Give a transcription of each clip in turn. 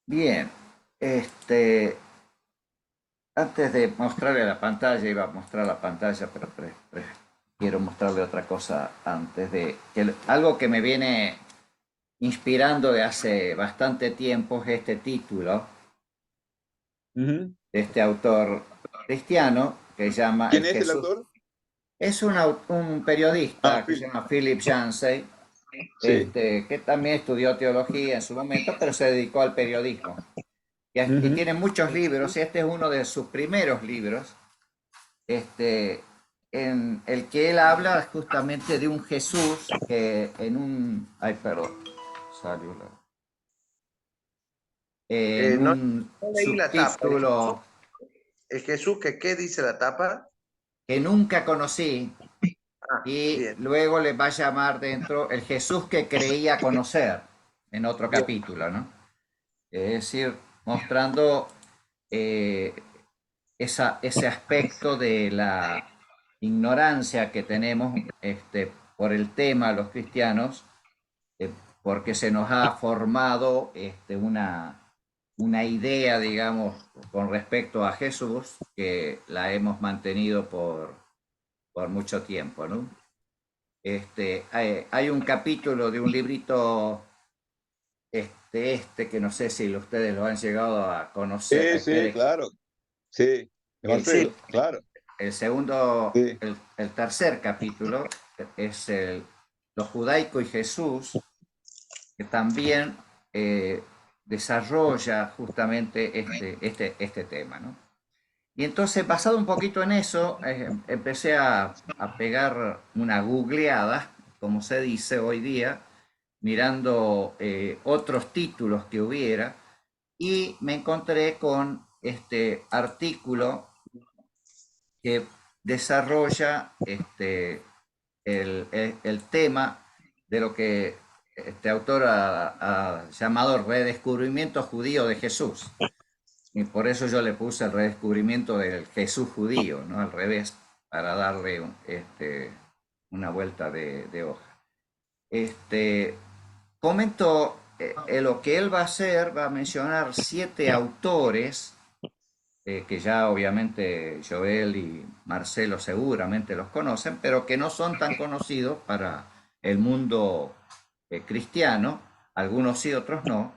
Bien, este, antes de mostrarle la pantalla, iba a mostrar la pantalla, pero quiero mostrarle otra cosa antes de algo que me viene inspirando de hace bastante tiempo es este título Ujú. de este autor cristiano que se llama ¿Quién El es el Jesús. autor? Es un Ah, periodista que se Phil. llama Philip Yancey, Sí. que también estudió teología en su momento, pero se dedicó al periodismo. Y Ujú. tiene muchos libros, y este es uno de sus primeros libros, este, en el que él habla justamente de un Jesús que en un... Ay, perdón, salió en No, un no leí la tapa. subtítulo El Jesús que qué dice la tapa. que nunca conocí, Ah, y bien, luego le va a llamar dentro el Jesús que creía conocer en otro bien. capítulo, ¿no? Es decir, mostrando eh, ese aspecto de la ignorancia que tenemos por el tema los cristianos, eh, porque se nos ha formado una idea, digamos, con respecto a Jesús, que la hemos mantenido por mucho tiempo, ¿no? Hay un capítulo de un librito que no sé si ustedes lo han llegado a conocer, Sí, sí, claro. Sí, de el, Sí, Marcelo, claro. el segundo, Sí. el tercer capítulo es lo judaico y Jesús, que también eh, desarrolla justamente este tema, ¿no? Y entonces, basado un poquito en eso, empecé a pegar una googleada, como se dice hoy día, mirando otros títulos que hubiera, y me encontré con este artículo que desarrolla el tema de lo que este autor ha llamado el redescubrimiento judío de Jesús. Y por eso yo le puse el redescubrimiento del Jesús judío, ¿no? Al revés, para darle una vuelta de hoja. Este, Comento lo que él va a hacer, va a mencionar 7 autores, que ya obviamente Joel y Marcelo seguramente los conocen, pero que no son tan conocidos para el mundo cristiano, algunos sí, otros no,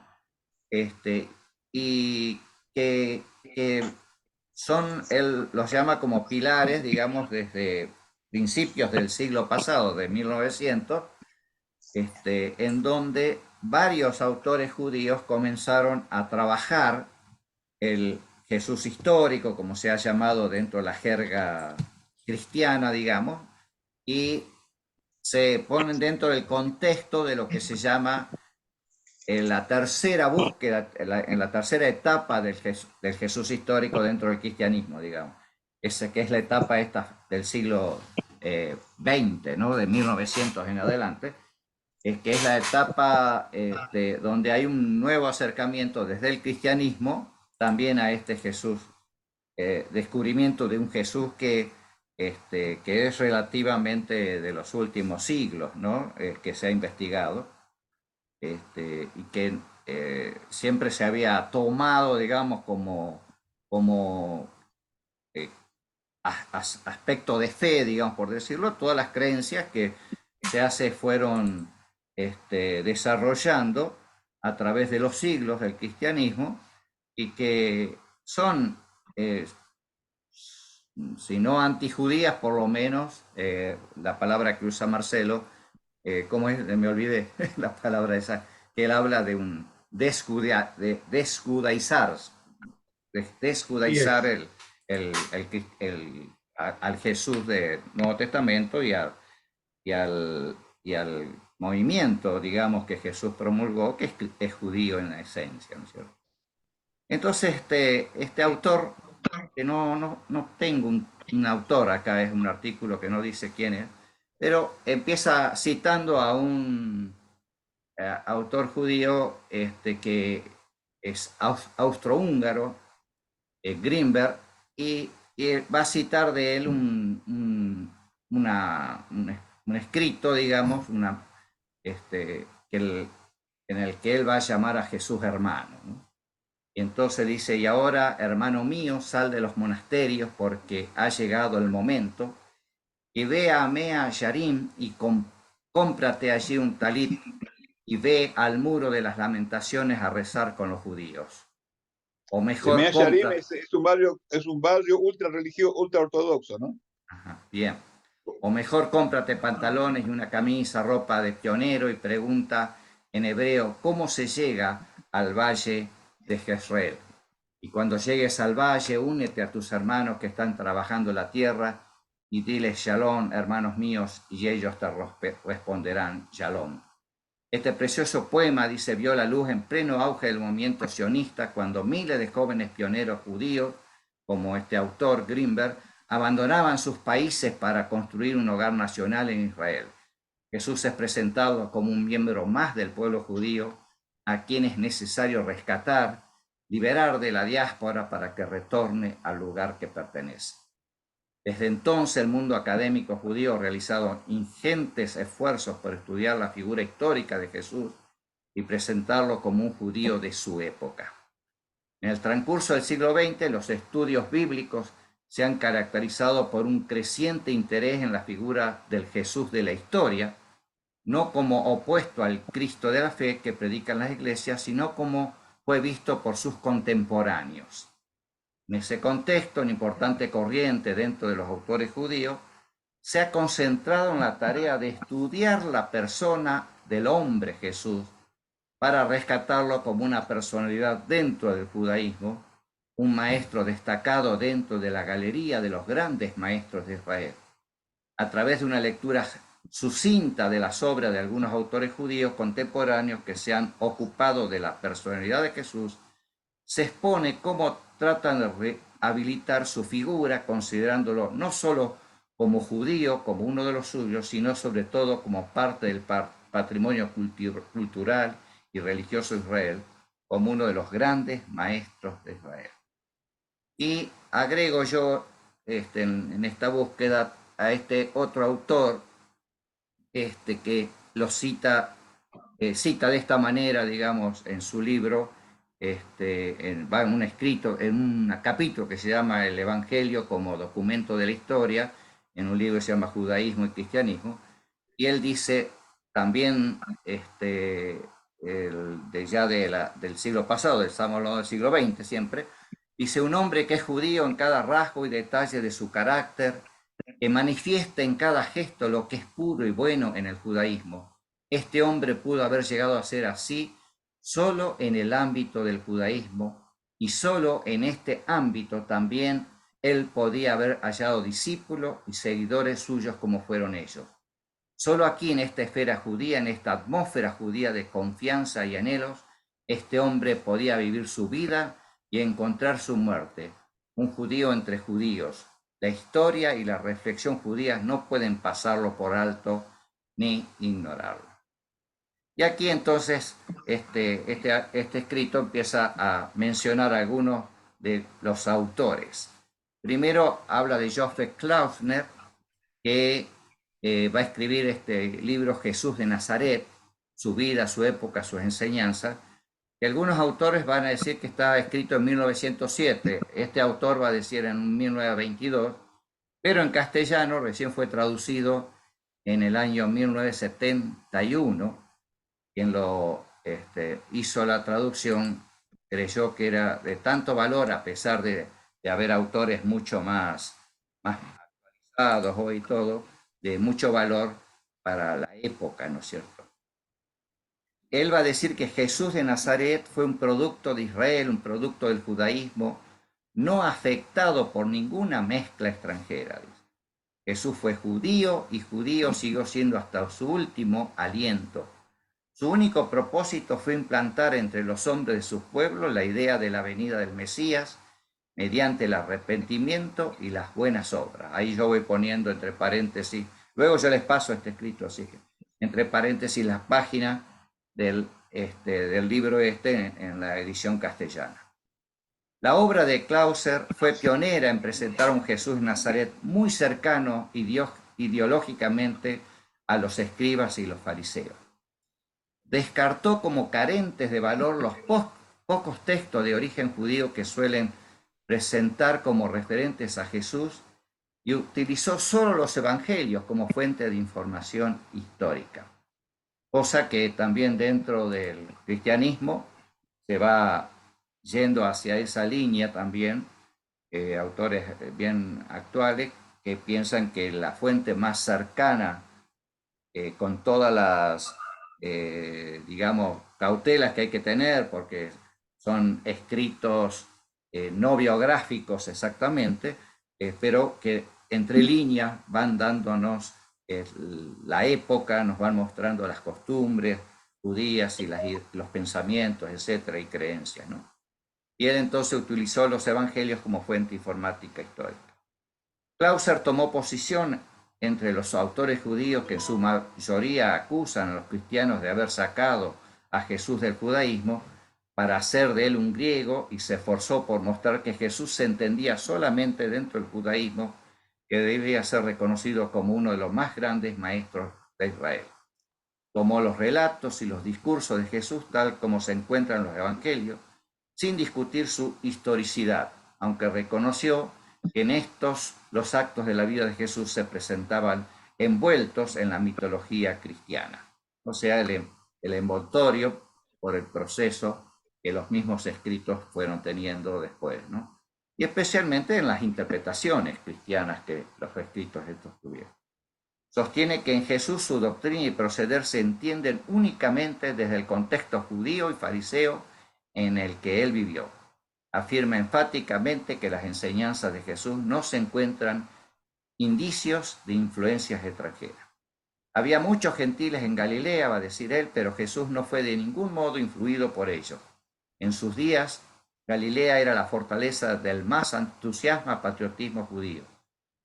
este, y que él los llama como pilares, digamos, desde principios del siglo pasado, de 1900, en donde varios autores judíos comenzaron a trabajar el Jesús histórico, como se ha llamado dentro de la jerga cristiana, digamos, y se ponen dentro del contexto de lo que se llama en la tercera búsqueda, en la tercera etapa del Jesús histórico dentro del cristianismo, digamos. Ese que es la etapa esta del siglo XX, ¿no? De 1900 en adelante, es que es la etapa donde hay un nuevo acercamiento desde el cristianismo también a este Jesús, descubrimiento de un Jesús que es relativamente de los últimos siglos, ¿no? Que se ha investigado, y que siempre se había tomado, digamos, como eh, aspecto de fe, digamos, por decirlo, todas las creencias que se fueron desarrollando a través de los siglos del cristianismo y que son, eh, si no antijudías, por lo menos, la palabra que usa Marcelo, ¿cómo es? Me olvidé la palabra esa, que él habla de un desjudaizar, desjudaizar Yes. al Jesús del Nuevo Testamento y al movimiento, digamos, que Jesús promulgó, que es judío en la esencia, ¿no es cierto? Entonces, este autor, que no tengo un autor acá, es un artículo que no dice quién es, pero empieza citando a un autor judío que es austrohúngaro, Greenberg, y va a citar de él un escrito, digamos, este, que en el que él va a llamar a Jesús hermano, ¿no? Y entonces dice, y ahora, hermano mío, sal de los monasterios porque ha llegado el momento, y ve a Mea Yarim y cómprate allí un talit y ve al muro de las lamentaciones a rezar con los judíos. O mejor Mea Sharim compra... es un barrio ultra religioso, ultra ortodoxo, ¿no? Ajá, bien. O mejor cómprate pantalones y una camisa, ropa de pionero y pregunta en hebreo cómo se llega al valle de Jezreel. Y cuando llegues al valle, únete a tus hermanos que están trabajando la tierra y diles Shalom, hermanos míos, y ellos te responderán Shalom. Este precioso poema, dice, vio la luz en pleno auge del movimiento sionista cuando miles de jóvenes pioneros judíos, como este autor Greenberg, abandonaban sus países para construir un hogar nacional en Israel. Jesús es presentado como un miembro más del pueblo judío, a quien es necesario rescatar, liberar de la diáspora para que retorne al lugar que pertenece. Desde entonces el mundo académico judío ha realizado ingentes esfuerzos por estudiar la figura histórica de Jesús y presentarlo como un judío de su época. En el transcurso del siglo XX, los estudios bíblicos se han caracterizado por un creciente interés en la figura del Jesús de la historia, no como opuesto al Cristo de la fe que predican las iglesias, sino como fue visto por sus contemporáneos. En ese contexto, una importante corriente dentro de los autores judíos se ha concentrado en la tarea de estudiar la persona del hombre Jesús para rescatarlo como una personalidad dentro del judaísmo, un maestro destacado dentro de la galería de los grandes maestros de Israel. A través de una lectura sucinta de las obras de algunos autores judíos contemporáneos que se han ocupado de la personalidad de Jesús, se expone cómo tratan de rehabilitar su figura, considerándolo no solo como judío, como uno de los suyos, sino sobre todo como parte del patrimonio cultural y religioso de Israel, como uno de los grandes maestros de Israel. Y agrego yo en esta búsqueda a este otro autor que lo cita de esta manera, digamos, en su libro, va en un escrito, en un capítulo que se llama El Evangelio como documento de la historia, en un libro que se llama Judaísmo y Cristianismo, y él dice también, del siglo pasado, estamos hablando del siglo XX siempre, dice, un hombre que es judío en cada rasgo y detalle de su carácter, que manifiesta en cada gesto lo que es puro y bueno en el judaísmo. Este hombre pudo haber llegado a ser así solo en el ámbito del judaísmo y solo en este ámbito también él podía haber hallado discípulos y seguidores suyos como fueron ellos. Solo aquí en esta esfera judía, en esta atmósfera judía de confianza y anhelos, este hombre podía vivir su vida y encontrar su muerte. Un judío entre judíos. La historia y la reflexión judías no pueden pasarlo por alto ni ignorarlo. Y aquí entonces este escrito empieza a mencionar algunos de los autores. Primero habla de Joseph Klausner, que va a escribir este libro Jesús de Nazaret, su vida, su época, sus enseñanzas, que algunos autores van a decir que está escrito en 1907, este autor va a decir en 1922, pero en castellano recién fue traducido en el año 1971. Quien lo hizo la traducción creyó que era de tanto valor, a pesar de haber autores mucho más actualizados hoy y todo, de mucho valor para la época, ¿no es cierto? Él va a decir que Jesús de Nazaret fue un producto de Israel, un producto del judaísmo, no afectado por ninguna mezcla extranjera. Jesús fue judío y judío siguió siendo hasta su último aliento. Su único propósito fue implantar entre los hombres de su pueblo la idea de la venida del Mesías mediante el arrepentimiento y las buenas obras. Ahí yo voy poniendo entre paréntesis, luego yo les paso este escrito, así que entre paréntesis las páginas del libro en la edición castellana. La obra de Clauser fue pionera en presentar a un Jesús Nazaret muy cercano ideológicamente a los escribas y los fariseos. Descartó como carentes de valor los pocos textos de origen judío que suelen presentar como referentes a Jesús y utilizó solo los evangelios como fuente de información histórica, cosa que también dentro del cristianismo se va yendo hacia esa línea también, autores bien actuales que piensan que la fuente más cercana, con todas las, digamos, cautelas que hay que tener, porque son escritos no biográficos exactamente, pero que entre líneas van dándonos la época, nos van mostrando las costumbres judías y los pensamientos, etcétera, y creencias, ¿no? Y él entonces utilizó los evangelios como fuente informática histórica. Clauser tomó posición entre los autores judíos que en su mayoría acusan a los cristianos de haber sacado a Jesús del judaísmo para hacer de él un griego, y se esforzó por mostrar que Jesús se entendía solamente dentro del judaísmo, que debía ser reconocido como uno de los más grandes maestros de Israel. Tomó los relatos y los discursos de Jesús tal como se encuentran en los evangelios, sin discutir su historicidad, aunque reconoció que en estos los actos de la vida de Jesús se presentaban envueltos en la mitología cristiana, o sea, el envoltorio por el proceso que los mismos escritos fueron teniendo después, ¿no? Y especialmente en las interpretaciones cristianas que los escritos estos tuvieron. Sostiene que en Jesús su doctrina y proceder se entienden únicamente desde el contexto judío y fariseo en el que él vivió. Afirma enfáticamente que las enseñanzas de Jesús no se encuentran indicios de influencias extranjeras. Había muchos gentiles en Galilea, va a decir él, pero Jesús no fue de ningún modo influido por ellos. En sus días, Galilea era la fortaleza del más entusiasma patriotismo judío.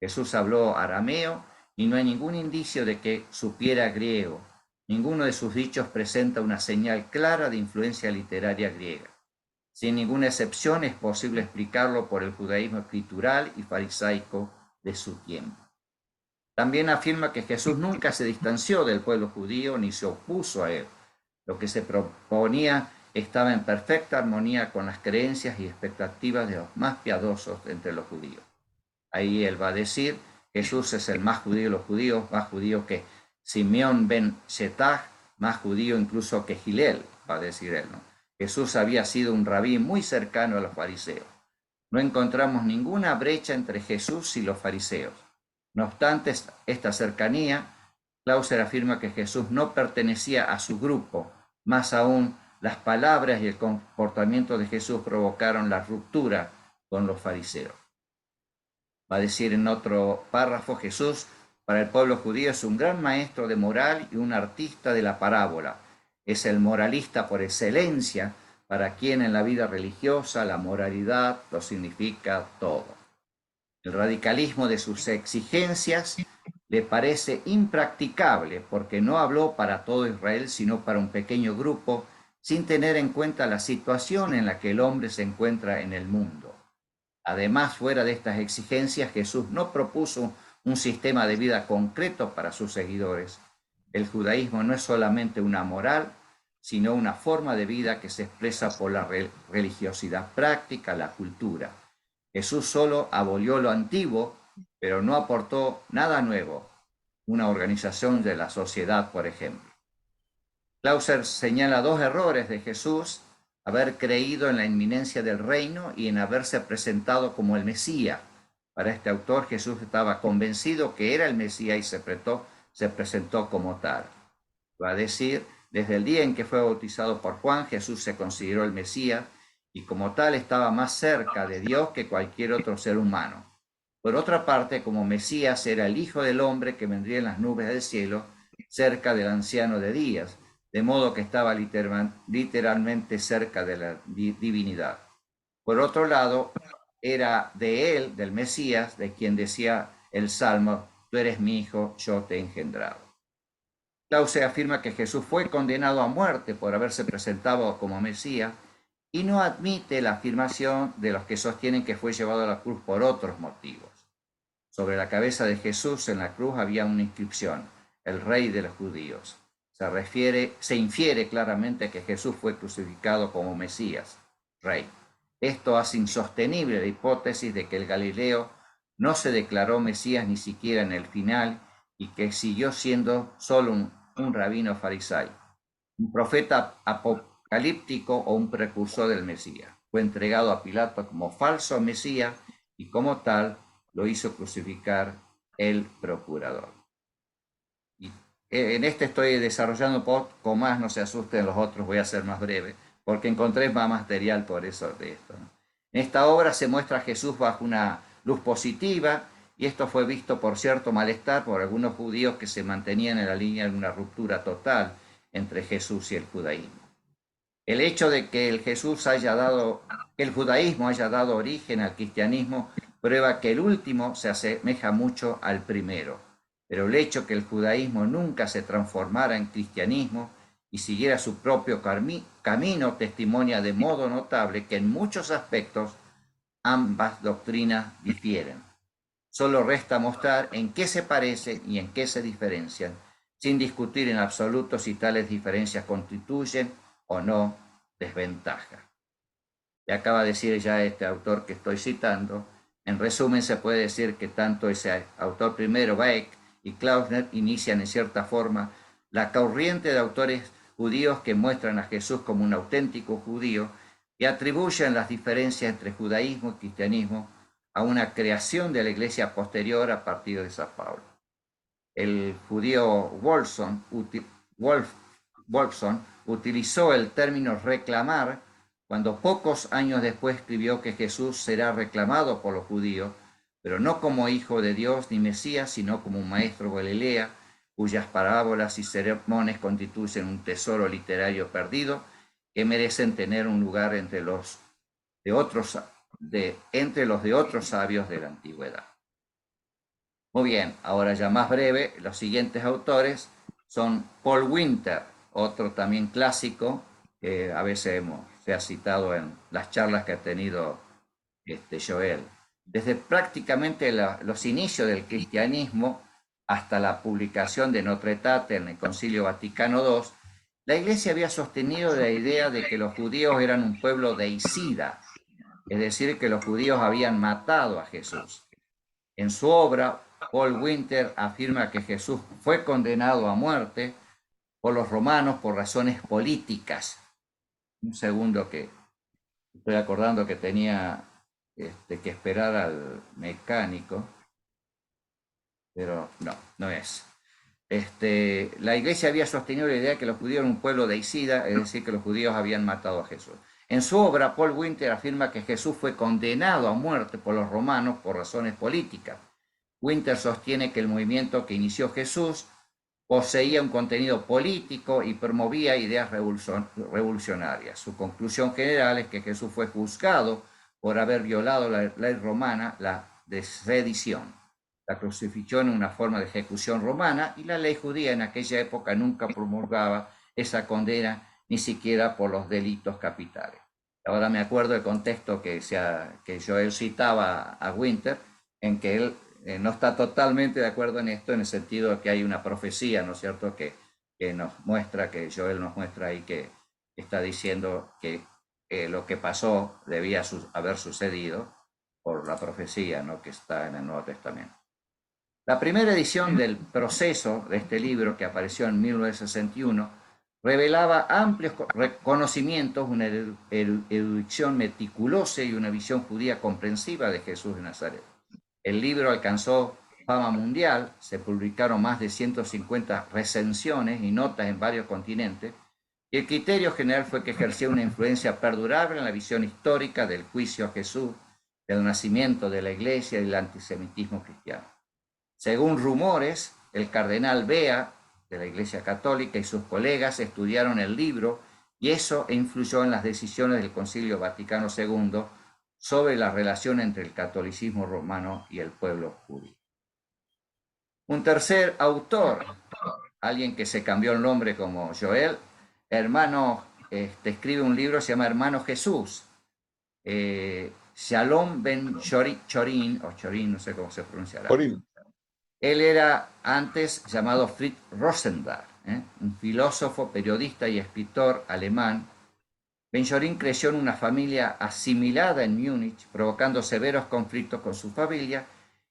Jesús habló arameo y no hay ningún indicio de que supiera griego. Ninguno de sus dichos presenta una señal clara de influencia literaria griega. Sin ninguna excepción es posible explicarlo por el judaísmo escritural y farisaico de su tiempo. También afirma que Jesús nunca se distanció del pueblo judío ni se opuso a él. Lo que se proponía estaba en perfecta armonía con las creencias y expectativas de los más piadosos entre los judíos. Ahí él va a decir, Jesús es el más judío de los judíos, más judío que Simeón ben Shetach, más judío incluso que Gilel, va a decir él, ¿no? Jesús había sido un rabí muy cercano a los fariseos. No encontramos ninguna brecha entre Jesús y los fariseos. No obstante esta cercanía, Clauser afirma que Jesús no pertenecía a su grupo. Más aún, las palabras y el comportamiento de Jesús provocaron la ruptura con los fariseos. Va a decir en otro párrafo, Jesús para el pueblo judío es un gran maestro de moral y un artista de la parábola. Es el moralista por excelencia, para quien en la vida religiosa la moralidad lo significa todo. El radicalismo de sus exigencias le parece impracticable porque no habló para todo Israel, sino para un pequeño grupo, sin tener en cuenta la situación en la que el hombre se encuentra en el mundo. Además, fuera de estas exigencias, Jesús no propuso un sistema de vida concreto para sus seguidores. El judaísmo no es solamente una moral, sino una forma de vida que se expresa por la religiosidad práctica, la cultura. Jesús solo abolió lo antiguo, pero no aportó nada nuevo, una organización de la sociedad, por ejemplo. Clauser señala dos errores de Jesús: haber creído en la inminencia del reino y en haberse presentado como el Mesías. Para este autor, Jesús estaba convencido que era el Mesías y se presentó como tal. Va a decir, desde el día en que fue bautizado por Juan, Jesús se consideró el Mesías y como tal estaba más cerca de Dios que cualquier otro ser humano. Por otra parte, como Mesías era el Hijo del Hombre que vendría en las nubes del cielo, cerca del anciano de días, de modo que estaba literalmente cerca de la divinidad. Por otro lado, era de él, del Mesías, de quien decía el Salmo, tú eres mi hijo, yo te he engendrado. Clauser afirma que Jesús fue condenado a muerte por haberse presentado como Mesías y no admite la afirmación de los que sostienen que fue llevado a la cruz por otros motivos. Sobre la cabeza de Jesús en la cruz había una inscripción, el Rey de los Judíos. Se infiere claramente que Jesús fue crucificado como Mesías. rey. Esto hace insostenible la hipótesis de que el Galileo no se declaró Mesías ni siquiera en el final y que siguió siendo solo un rabino fariseo, un profeta apocalíptico o un precursor del Mesías. Fue entregado a Pilato como falso Mesías y como tal lo hizo crucificar el procurador. Y en este estoy desarrollando un poco más, no se asusten los otros, voy a ser más breve, porque encontré más material por eso de esto, ¿no? En esta obra se muestra a Jesús bajo una luz positiva, y esto fue visto por cierto malestar por algunos judíos que se mantenían en la línea de una ruptura total entre Jesús y el judaísmo. El hecho de que el judaísmo haya dado origen al cristianismo prueba que el último se asemeja mucho al primero, pero el hecho que el judaísmo nunca se transformara en cristianismo y siguiera su propio camino testimonia de modo notable que en muchos aspectos ambas doctrinas difieren. Solo resta mostrar en qué se parecen y en qué se diferencian, sin discutir en absoluto si tales diferencias constituyen o no desventaja. Y acaba de decir ya este autor que estoy citando. En resumen, se puede decir que tanto ese autor primero, Beck, y Klausner inician en cierta forma la corriente de autores judíos que muestran a Jesús como un auténtico judío y atribuyen las diferencias entre judaísmo y cristianismo a una creación de la iglesia posterior a partir de San Pablo. El judío Wolfson utilizó el término reclamar cuando pocos años después escribió que Jesús será reclamado por los judíos, pero no como hijo de Dios ni Mesías, sino como un maestro Galilea, cuyas parábolas y sermones constituyen un tesoro literario perdido que merecen tener un lugar entre los de otros sabios de la antigüedad. Muy bien, ahora ya más breve, los siguientes autores son Paul Winter, otro también clásico, que a veces se ha citado en las charlas que ha tenido Joel. Desde prácticamente los inicios del cristianismo hasta la publicación de Notre Dame en el Concilio Vaticano II, la Iglesia había sostenido la idea de que los judíos eran un pueblo deicida, es decir, que los judíos habían matado a Jesús. En su obra, Paul Winter afirma que Jesús fue condenado a muerte por los romanos por razones políticas. Un segundo que estoy acordando que tenía que esperar al mecánico, pero no es. La Iglesia había sostenido la idea de que los judíos eran un pueblo deicida, es decir, que los judíos habían matado a Jesús. En su obra, Paul Winter afirma que Jesús fue condenado a muerte por los romanos por razones políticas. Winter sostiene que el movimiento que inició Jesús poseía un contenido político y promovía ideas revolucionarias. Su conclusión general es que Jesús fue juzgado por haber violado la ley romana, la de sedición, la crucifixión en una forma de ejecución romana, y la ley judía en aquella época nunca promulgaba esa condena, ni siquiera por los delitos capitales. Ahora me acuerdo del contexto que Joel citaba a Winter, en que él no está totalmente de acuerdo en esto, en el sentido de que hay una profecía, ¿no es cierto?, que nos muestra, que Joel nos muestra ahí, que está diciendo que lo que pasó debía haber sucedido por la profecía, ¿no?, que está en el Nuevo Testamento. La primera edición del Proceso de este libro, que apareció en 1961, revelaba amplios conocimientos, una erudición meticulosa y una visión judía comprensiva de Jesús de Nazaret. El libro alcanzó fama mundial, se publicaron más de 150 recensiones y notas en varios continentes, y el criterio general fue que ejercía una influencia perdurable en la visión histórica del juicio a Jesús, del nacimiento de la Iglesia y del antisemitismo cristiano. Según rumores, el cardenal Bea, de la Iglesia Católica, y sus colegas estudiaron el libro, y eso influyó en las decisiones del Concilio Vaticano II sobre la relación entre el catolicismo romano y el pueblo judío. Un tercer autor, alguien que se cambió el nombre como Joel, escribe un libro, se llama Hermano Jesús. Shalom ben Chorin, o Chorin, no sé cómo se pronunciará. Chorin. Él era antes llamado Fritz Rosendahl, un filósofo, periodista y escritor alemán, Benjorín creció en una familia asimilada en Múnich, provocando severos conflictos con su familia,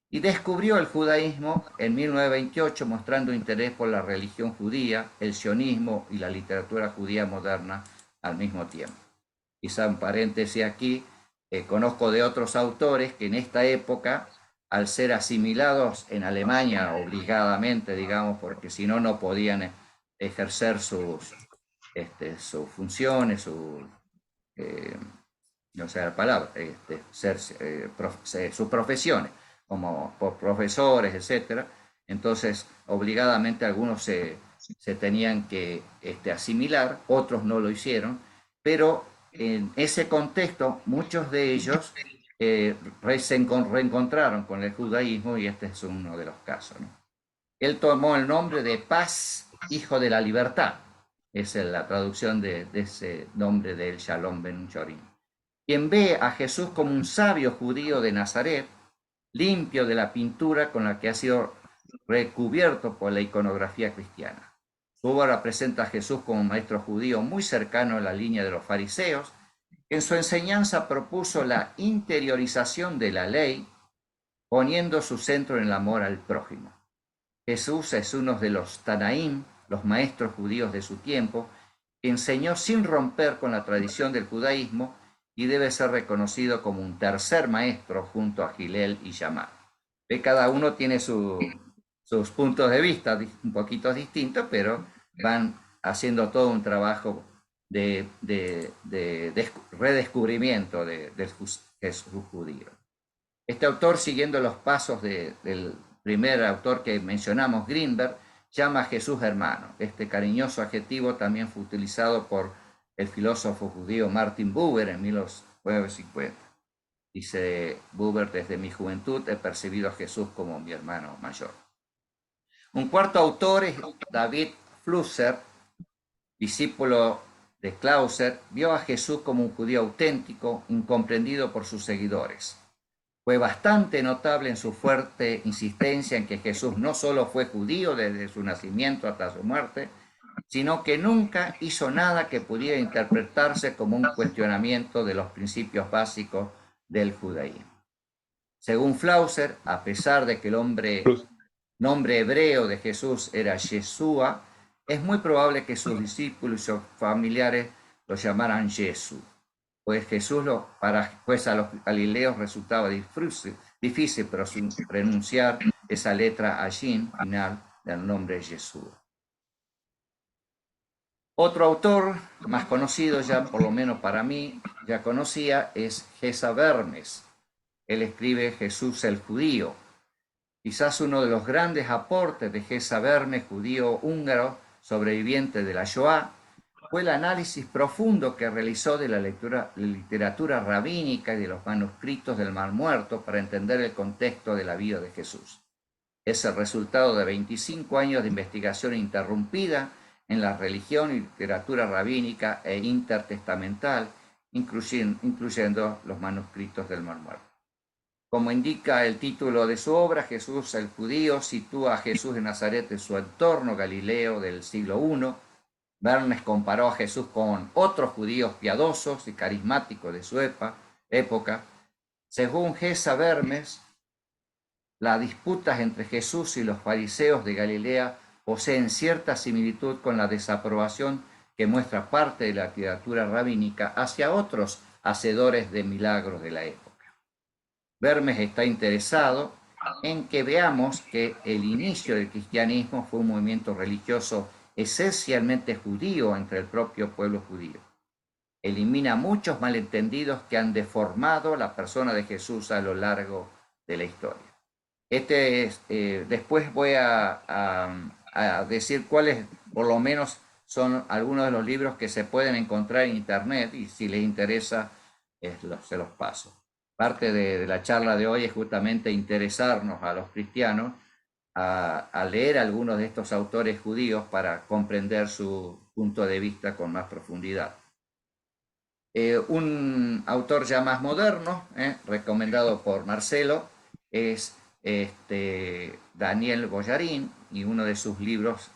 y descubrió el judaísmo en 1928, mostrando interés por la religión judía, el sionismo y la literatura judía moderna al mismo tiempo. Quizá un paréntesis aquí, conozco de otros autores que en esta época, al ser asimilados en Alemania obligadamente, digamos, porque si no, no podían ejercer sus funciones, no sé la palabra, sus profesiones, como por profesores, etcétera. Entonces, obligadamente algunos se tenían que asimilar, otros no lo hicieron, pero en ese contexto muchos de ellos se reencontraron con el judaísmo, y este es uno de los casos, ¿no? Él tomó el nombre de Paz, hijo de la libertad. Esa es la traducción de ese nombre del Shalom Ben Jorim. Quien ve a Jesús como un sabio judío de Nazaret, limpio de la pintura con la que ha sido recubierto por la iconografía cristiana. Su obra presenta a Jesús como un maestro judío muy cercano a la línea de los fariseos, que en su enseñanza propuso la interiorización de la ley, poniendo su centro en el amor al prójimo. Jesús es uno de los Tanaim, los maestros judíos de su tiempo, que enseñó sin romper con la tradición del judaísmo y debe ser reconocido como un tercer maestro junto a Hillel y Shammai. Cada uno tiene sus puntos de vista un poquito distintos, pero van haciendo todo un trabajo de redescubrimiento del Jesús judío. Este autor, siguiendo los pasos del primer autor que mencionamos, Greenberg, llama a Jesús hermano. Este cariñoso adjetivo también fue utilizado por el filósofo judío Martin Buber en 1950. Dice Buber: desde mi juventud he percibido a Jesús como mi hermano mayor. Un cuarto autor es David Flusser, discípulo de Clauser. Vio a Jesús como un judío auténtico, incomprendido por sus seguidores. Fue bastante notable en su fuerte insistencia en que Jesús no solo fue judío desde su nacimiento hasta su muerte, sino que nunca hizo nada que pudiera interpretarse como un cuestionamiento de los principios básicos del judaísmo. Según Flusser, a pesar de que el nombre hebreo de Jesús era Yeshua, es muy probable que sus discípulos y sus familiares lo llamaran Jesús, pues pues a los galileos resultaba difícil pronunciar esa letra Ayin final del nombre Yeshua. Otro autor más conocido, ya por lo menos para mí, ya conocía, es Gesa Vermes. Él escribe Jesús el judío. Quizás uno de los grandes aportes de Gesa Vermes, judío húngaro, sobreviviente de la Shoah, fue el análisis profundo que realizó de la literatura rabínica y de los manuscritos del Mar Muerto para entender el contexto de la vida de Jesús. Es el resultado de 25 años de investigación interrumpida en la religión y literatura rabínica e intertestamental, incluyendo los manuscritos del Mar Muerto. Como indica el título de su obra, Jesús el judío sitúa a Jesús de Nazaret en su entorno galileo del siglo I. Vermes comparó a Jesús con otros judíos piadosos y carismáticos de su época. Según Gesa Vermes, las disputas entre Jesús y los fariseos de Galilea poseen cierta similitud con la desaprobación que muestra parte de la literatura rabínica hacia otros hacedores de milagros de la época. Vermes está interesado en que veamos que el inicio del cristianismo fue un movimiento religioso esencialmente judío entre el propio pueblo judío. Elimina muchos malentendidos que han deformado la persona de Jesús a lo largo de la historia. Después voy a decir cuáles, por lo menos, son algunos de los libros que se pueden encontrar en internet, y si les interesa, se los paso. Parte de la charla de hoy es justamente interesarnos a los cristianos a leer algunos de estos autores judíos para comprender su punto de vista con más profundidad. Un autor ya más moderno, recomendado por Marcelo, es Daniel Boyarín, y uno de sus libros,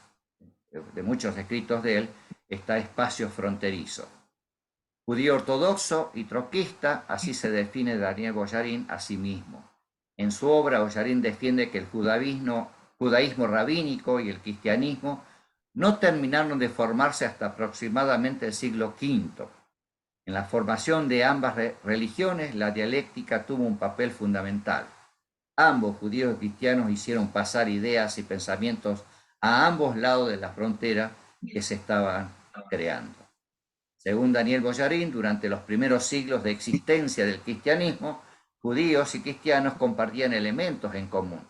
de muchos escritos de él, está Espacio Fronterizo. Judío ortodoxo y troquista, así se define Daniel Boyarín a sí mismo. En su obra, Boyarín defiende que el judaísmo rabínico y el cristianismo no terminaron de formarse hasta aproximadamente el siglo V. En la formación de ambas religiones, la dialéctica tuvo un papel fundamental. Ambos, judíos y cristianos, hicieron pasar ideas y pensamientos a ambos lados de la frontera que se estaban creando. Según Daniel Boyarín, durante los primeros siglos de existencia del cristianismo, judíos y cristianos compartían elementos en común.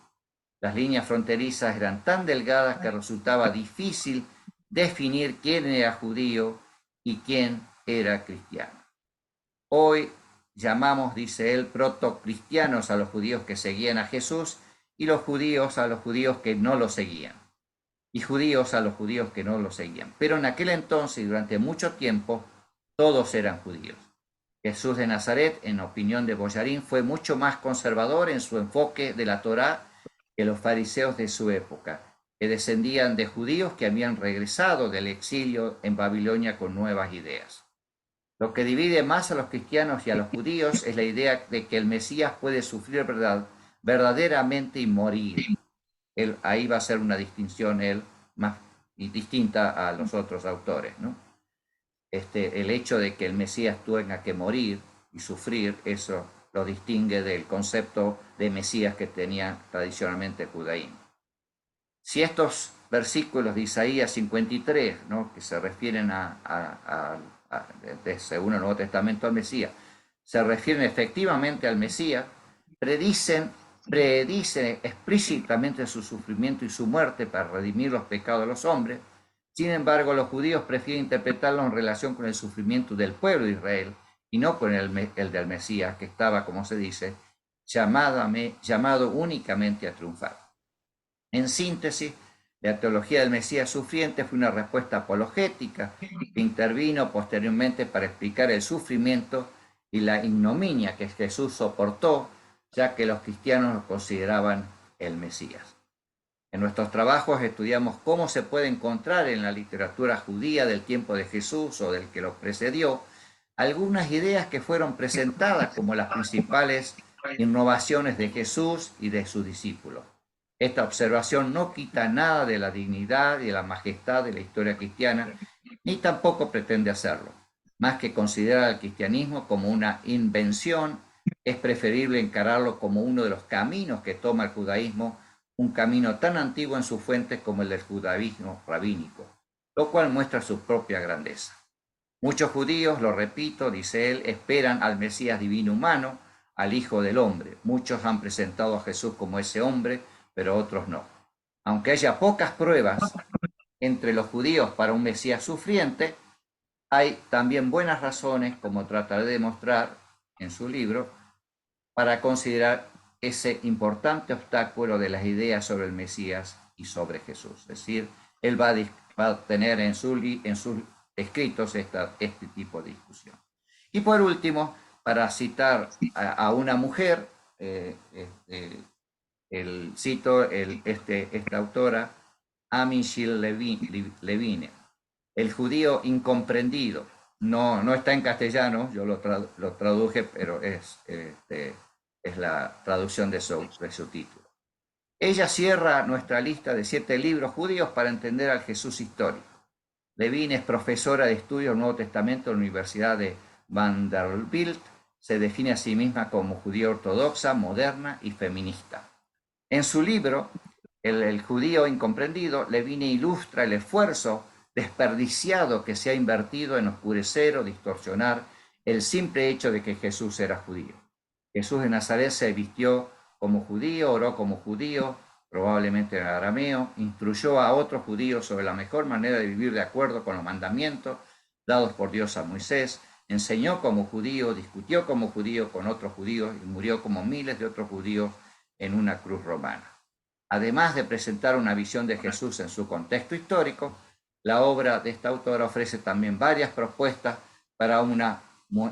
Las líneas fronterizas eran tan delgadas que resultaba difícil definir quién era judío y quién era cristiano. Hoy llamamos, dice él, protocristianos a los judíos que seguían a Jesús y los judíos a los judíos que no lo seguían. Y judíos a los judíos que no lo seguían. Pero en aquel entonces y durante mucho tiempo, todos eran judíos. Jesús de Nazaret, en opinión de Boyarín, fue mucho más conservador en su enfoque de la Torá que los fariseos de su época, que descendían de judíos que habían regresado del exilio en Babilonia con nuevas ideas. Lo que divide más a los cristianos y a los judíos es la idea de que el Mesías puede sufrir verdaderamente y morir. Ahí va a ser una distinción más distinta a los otros autores, ¿no? El hecho de que el Mesías tenga que morir y sufrir, eso lo distingue del concepto de Mesías que tenía tradicionalmente el judaísmo. Si estos versículos de Isaías 53, ¿no?, que se refieren según el Nuevo Testamento al Mesías, se refieren efectivamente al Mesías, predicen explícitamente su sufrimiento y su muerte para redimir los pecados de los hombres. Sin embargo, los judíos prefieren interpretarlo en relación con el sufrimiento del pueblo de Israel y no con el del Mesías, que estaba, como se dice, llamado únicamente a triunfar. En síntesis, la teología del Mesías sufriente fue una respuesta apologética que intervino posteriormente para explicar el sufrimiento y la ignominia que Jesús soportó, ya que los cristianos lo consideraban el Mesías. En nuestros trabajos estudiamos cómo se puede encontrar en la literatura judía del tiempo de Jesús o del que lo precedió algunas ideas que fueron presentadas como las principales innovaciones de Jesús y de sus discípulos. Esta observación no quita nada de la dignidad y de la majestad de la historia cristiana, ni tampoco pretende hacerlo. Más que considerar al cristianismo como una invención, es preferible encararlo como uno de los caminos que toma el judaísmo, un camino tan antiguo en sus fuentes como el del judaísmo rabínico, lo cual muestra su propia grandeza. Muchos judíos, lo repito, dice él, esperan al Mesías divino humano, al Hijo del Hombre. Muchos han presentado a Jesús como ese hombre, pero otros no. Aunque haya pocas pruebas entre los judíos para un Mesías sufriente, hay también buenas razones, como trataré de demostrar en su libro, para considerar ese importante obstáculo de las ideas sobre el Mesías y sobre Jesús. Es decir, él va a tener en sus escritos este tipo de discusión. Y por último, para citar a una mujer, cito esta autora, Amy Shil Levine, el judío incomprendido. No está en castellano, yo lo traduje, pero es la traducción de su título. Ella cierra nuestra lista de 7 libros judíos para entender al Jesús histórico. Levine es profesora de estudios del Nuevo Testamento en la Universidad de Vanderbilt. Se define a sí misma como judía ortodoxa, moderna y feminista. En su libro, El judío incomprendido, Levine ilustra el esfuerzo desperdiciado que se ha invertido en oscurecer o distorsionar el simple hecho de que Jesús era judío. Jesús de Nazaret se vistió como judío, oró como judío, probablemente en arameo, instruyó a otros judíos sobre la mejor manera de vivir de acuerdo con los mandamientos dados por Dios a Moisés, enseñó como judío, discutió como judío con otros judíos y murió como miles de otros judíos en una cruz romana. Además de presentar una visión de Jesús en su contexto histórico, la obra de esta autora ofrece también varias propuestas para un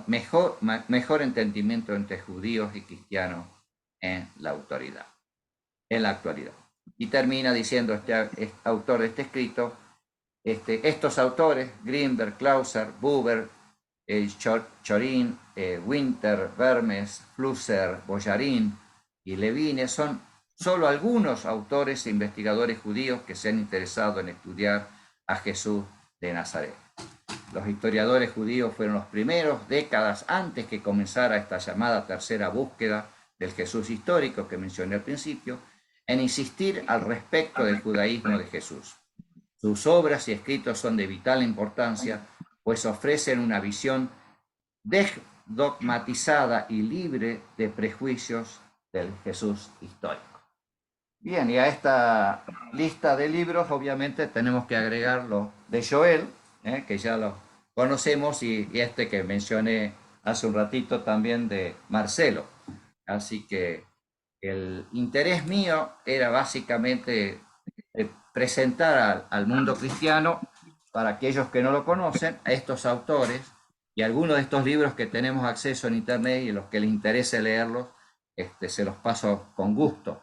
mejor entendimiento entre judíos y cristianos en la actualidad. Y termina diciendo este autor de este escrito, estos autores, Greenberg, Clauser, Buber, Chorin, Winter, Vermes, Flusser, Boyarín y Levine son solo algunos autores e investigadores judíos que se han interesado en estudiar a Jesús de Nazaret. Los historiadores judíos fueron los primeros, décadas antes que comenzara esta llamada tercera búsqueda del Jesús histórico que mencioné al principio, en insistir al respecto del judaísmo de Jesús. Sus obras y escritos son de vital importancia, pues ofrecen una visión desdogmatizada y libre de prejuicios del Jesús histórico. Bien, y a esta lista de libros obviamente tenemos que agregar lo de Joel, que ya lo conocemos, y este que mencioné hace un ratito también de Marcelo. Así que el interés mío era básicamente presentar al mundo cristiano, para aquellos que no lo conocen, a estos autores y algunos de estos libros que tenemos acceso en internet y los que les interese leerlos, se los paso con gusto.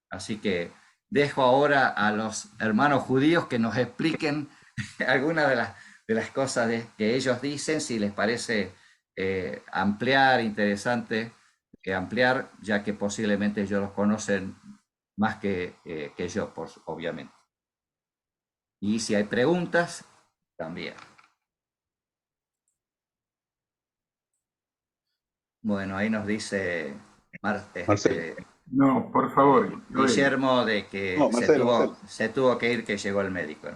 Así que dejo ahora a los hermanos judíos que nos expliquen algunas de las cosas que ellos dicen, si les parece interesante ampliar, ya que posiblemente ellos los conocen más que yo, pues, obviamente. Y si hay preguntas, también. Bueno, ahí nos dice Marcelo. No, por favor. Guillermo de que No, Marcelo. se tuvo que ir, que llegó el médico.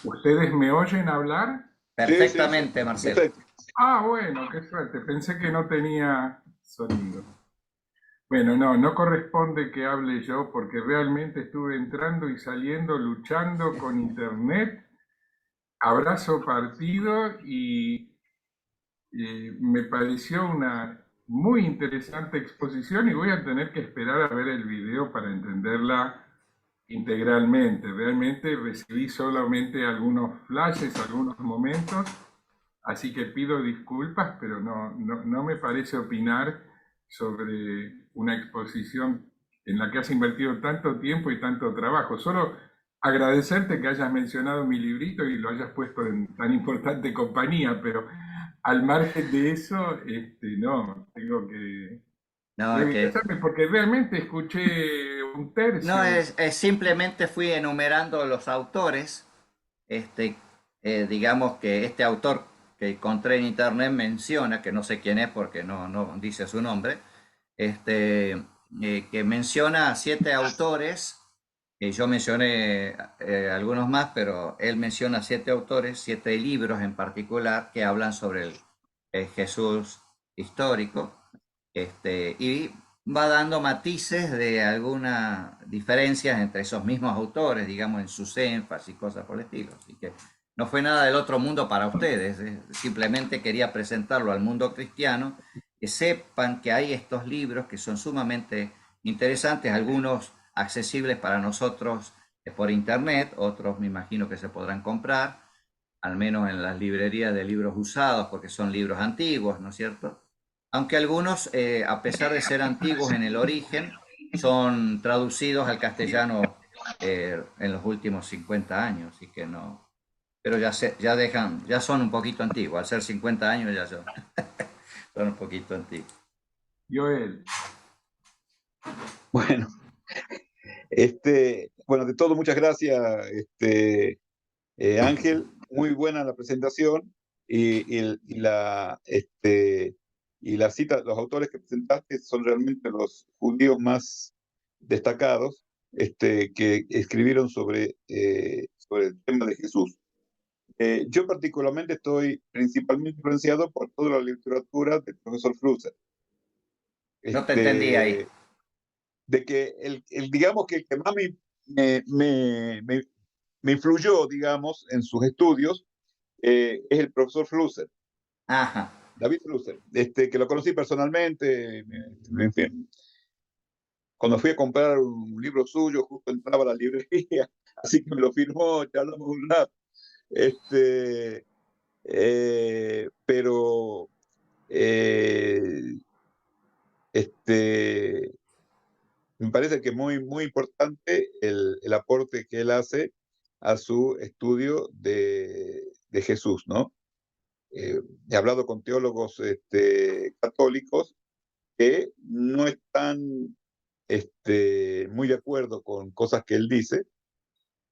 ¿Ustedes me oyen hablar? Perfectamente, Sí. Marcelo. Perfecto. Ah, bueno, qué suerte. Pensé que no tenía sonido. Bueno, no corresponde que hable yo porque realmente estuve entrando y saliendo, luchando con internet, abrazo partido y me pareció una muy interesante exposición y voy a tener que esperar a ver el video para entenderla integralmente. Realmente recibí solamente algunos flashes, algunos momentos, así que pido disculpas, pero no me parece opinar sobre una exposición en la que has invertido tanto tiempo y tanto trabajo. Solo agradecerte que hayas mencionado mi librito y lo hayas puesto en tan importante compañía, pero al margen de eso, no, tengo que No, revisarme porque realmente escuché un tercio. no simplemente fui enumerando los autores. Digamos que este autor que encontré en internet menciona, que no sé quién es porque no dice su nombre, que menciona 7 autores, y yo mencioné algunos más, pero él menciona 7 autores, 7 libros en particular que hablan sobre el Jesús histórico, y va dando matices de algunas diferencias entre esos mismos autores, digamos, en sus énfasis y cosas por el estilo. Así que no fue nada del otro mundo para ustedes, simplemente quería presentarlo al mundo cristiano, que sepan que hay estos libros que son sumamente interesantes, algunos accesibles para nosotros por internet, otros me imagino que se podrán comprar, al menos en las librerías de libros usados, porque son libros antiguos, ¿no es cierto? Aunque algunos, a pesar de ser antiguos en el origen, son traducidos al castellano en los últimos 50 años, así que no. Pero ya son un poquito antiguos, al ser 50 años ya son, son un poquito antiguos. Joel. Bueno, bueno, de todo, muchas gracias, Ángel. Muy buena la presentación y la cita, los autores que presentaste son realmente los judíos más destacados que escribieron sobre el tema de Jesús. Yo particularmente estoy principalmente influenciado por toda la literatura del profesor Flusser. No te entendí ahí. De que digamos que el que más me influyó, digamos, en sus estudios es el profesor Flusser. Ajá. David Flusser, que lo conocí personalmente, en fin. Cuando fui a comprar un libro suyo, justo entraba a la librería, así que me lo firmó, charlamos un rato. Pero me parece que es muy, muy importante el aporte que él hace a su estudio de Jesús, ¿no? he hablado con teólogos católicos que no están muy de acuerdo con cosas que él dice.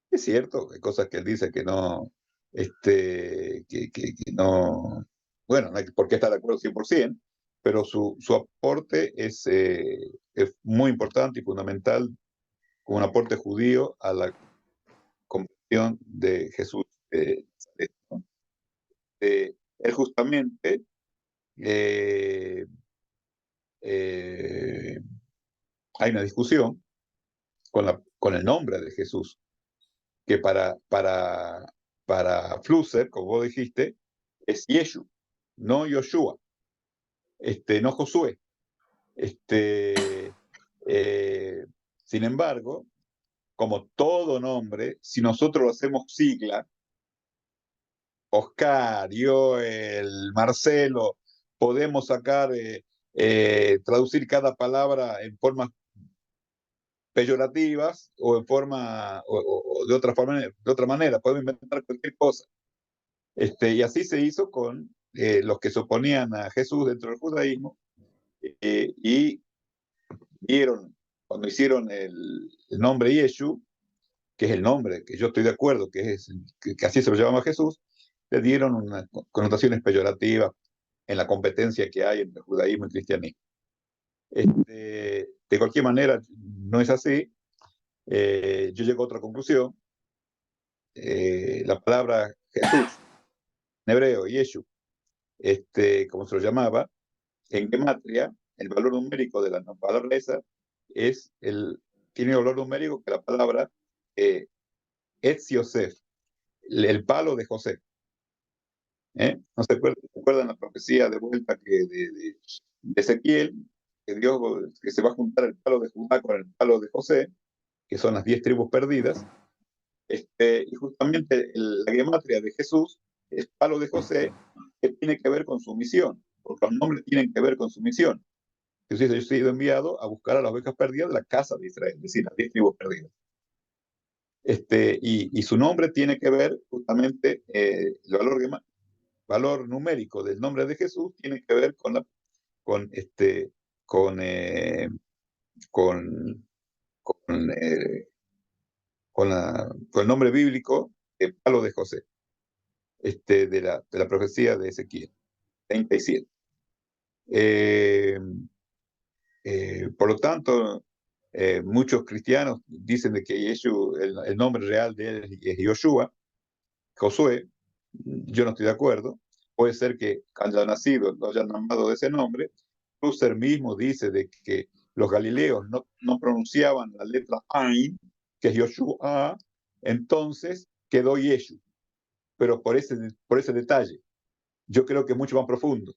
Es cierto, hay cosas que él dice que no, que no, bueno, no hay por qué estar de acuerdo 100%, pero su aporte es muy importante y fundamental como un aporte judío a la conversión de Jesús. ¿No? Él justamente eh, eh, hay una discusión con el nombre de Jesús, que para Flusser, como vos dijiste, es Yeshu, no Yoshua, no Josué. Eh, Sin embargo, como todo nombre, si nosotros lo hacemos sigla, Oscar, Joel, Marcelo, podemos sacar, traducir cada palabra en formas peyorativas o en forma o de otra manera, podemos inventar cualquier cosa. Y así se hizo con los que se oponían a Jesús dentro del judaísmo, y vieron, cuando hicieron el nombre Yeshu, que es el nombre que yo estoy de acuerdo, que así se lo llamaba Jesús, le dieron unas connotaciones peyorativas en la competencia que hay entre judaísmo y cristianismo. De cualquier manera, no es así. Yo llego a otra conclusión. La palabra Jesús, en hebreo, Yeshu, como se lo llamaba, en gematria, el valor numérico de la palabra esa tiene el valor numérico que la palabra Etz Yosef, el palo de José. ¿No se acuerdan la profecía de vuelta de Ezequiel, que se va a juntar el palo de Judá con el palo de José, que son las 10 tribus perdidas? Y justamente la gematria de Jesús es palo de José, que tiene que ver con su misión, porque los nombres tienen que ver con su misión. Jesús, yo he sido enviado a buscar a las ovejas perdidas de la casa de Israel, es decir, las 10 tribus perdidas. Y su nombre tiene que ver justamente, el valor numérico del nombre de Jesús tiene que ver con, con, eh, con, con, con el nombre bíblico, palo de José, de la profecía de Ezequiel 37. Por lo tanto, muchos cristianos dicen de que Yeshu, el nombre real de él es Yoshua, Josué. Yo no estoy de acuerdo. Puede ser que haya nacido, lo hayan llamado de ese nombre. Husserl mismo dice de que los galileos no pronunciaban la letra Ain, que es Yoshua, entonces quedó Yeshu, pero por ese detalle. Yo creo que es mucho más profundo.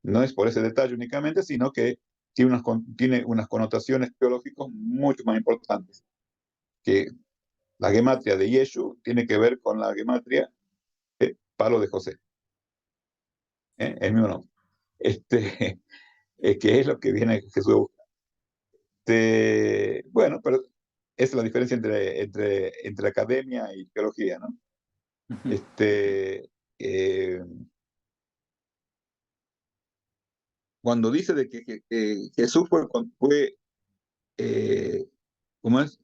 No es por ese detalle únicamente, sino que tiene unas connotaciones teológicas mucho más importantes. Que la gematria de Yeshu tiene que ver con la gematria de palo de José. El mismo nombre. Que es lo que viene Jesús a buscar. Bueno, pero esa es la diferencia entre academia y teología, ¿no? Cuando dice de que Jesús fue ¿cómo es?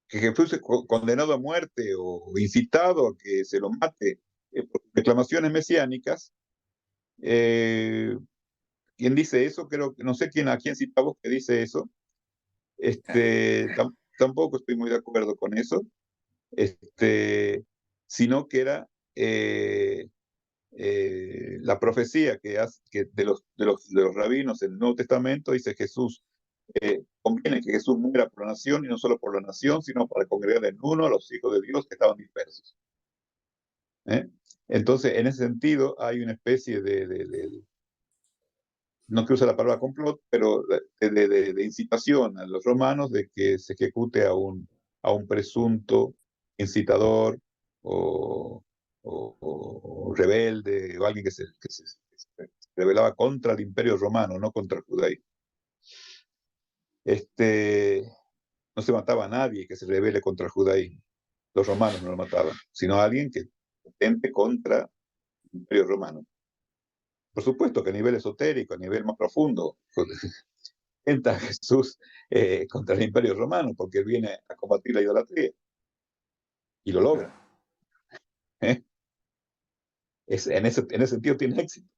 Que Jesús es condenado a muerte o incitado a que se lo mate por reclamaciones mesiánicas. ¿Quién dice eso? Creo que no sé a quién citamos que dice eso. Tampoco estoy muy de acuerdo con eso. Sino que era la profecía que de los rabinos en el Nuevo Testamento. Dice Jesús, conviene que Jesús muera por la nación, y no solo por la nación, sino para congregar en uno a los hijos de Dios que estaban dispersos. Entonces, en ese sentido, hay una especie no quiero usar la palabra complot, pero de incitación a los romanos de que se ejecute a un presunto incitador o rebelde, o alguien que se rebelaba contra el imperio romano, no contra el judaísmo. no se mataba a nadie que se rebele contra el judaísmo. Los romanos no lo mataban, sino a alguien que atente contra el Imperio Romano. Por supuesto que a nivel esotérico, a nivel más profundo, entra Jesús contra el Imperio Romano, porque él viene a combatir la idolatría. Y lo logra. ¿Eh? En ese sentido tiene éxito.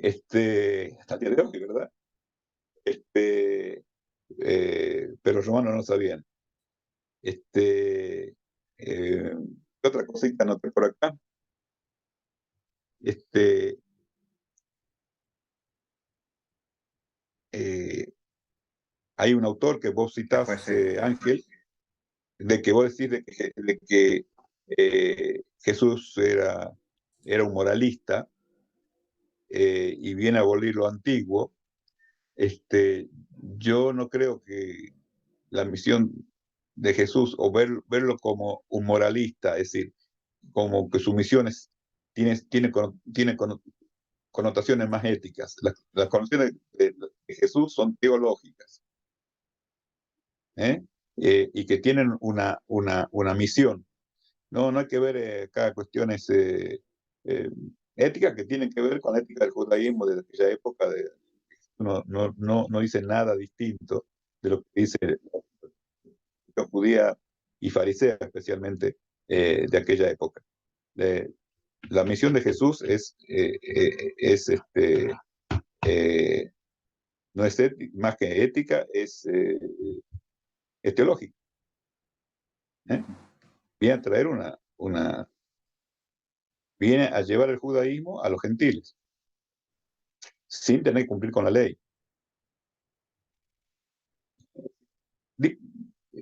Hasta el día de hoy, ¿verdad? Pero los romanos no sabían. ¿Qué otra cosita noté por acá? Hay un autor que vos citás, Ángel, de que vos decís de que Jesús era un moralista y viene a abolir lo antiguo. Yo no creo que la misión de Jesús, o verlo como un moralista, es decir, como que su misión tiene connotaciones más éticas. Las connotaciones de Jesús son teológicas, y que tienen una misión. No hay que ver cada cuestiones éticas que tienen que ver con la ética del judaísmo de aquella época. No dice nada distinto de lo que dice la judía y farisea, especialmente de aquella época. La misión de Jesús no es más que ética, es teológica. Viene a traer viene a llevar el judaísmo a los gentiles, sin tener que cumplir con la ley.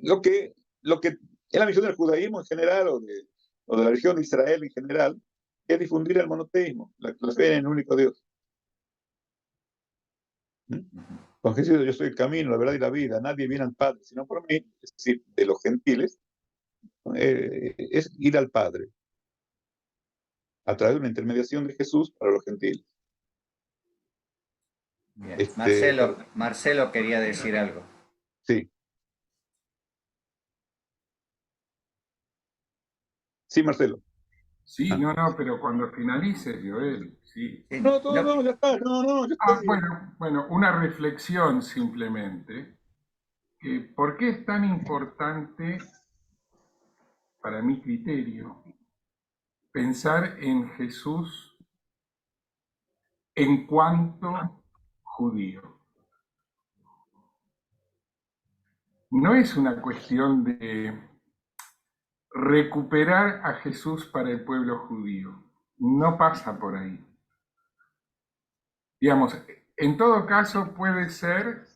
Lo que es la misión del judaísmo en general, o de la religión de Israel en general, es difundir el monoteísmo, la fe en el único Dios. Con Jesús: yo soy el camino, la verdad y la vida, nadie viene al Padre sino por mí, es decir, de los gentiles, es ir al Padre a través de una intermediación de Jesús para los gentiles. Bien. Marcelo quería decir algo. Sí. Sí, Marcelo. Sí, pero cuando finalice, Joel, sí. No, ya está, ya está. Bueno, una reflexión simplemente. ¿Por qué es tan importante, para mi criterio, pensar en Jesús en cuanto judío? No es una cuestión de recuperar a Jesús para el pueblo judío. No pasa por ahí. Digamos, en todo caso puede ser,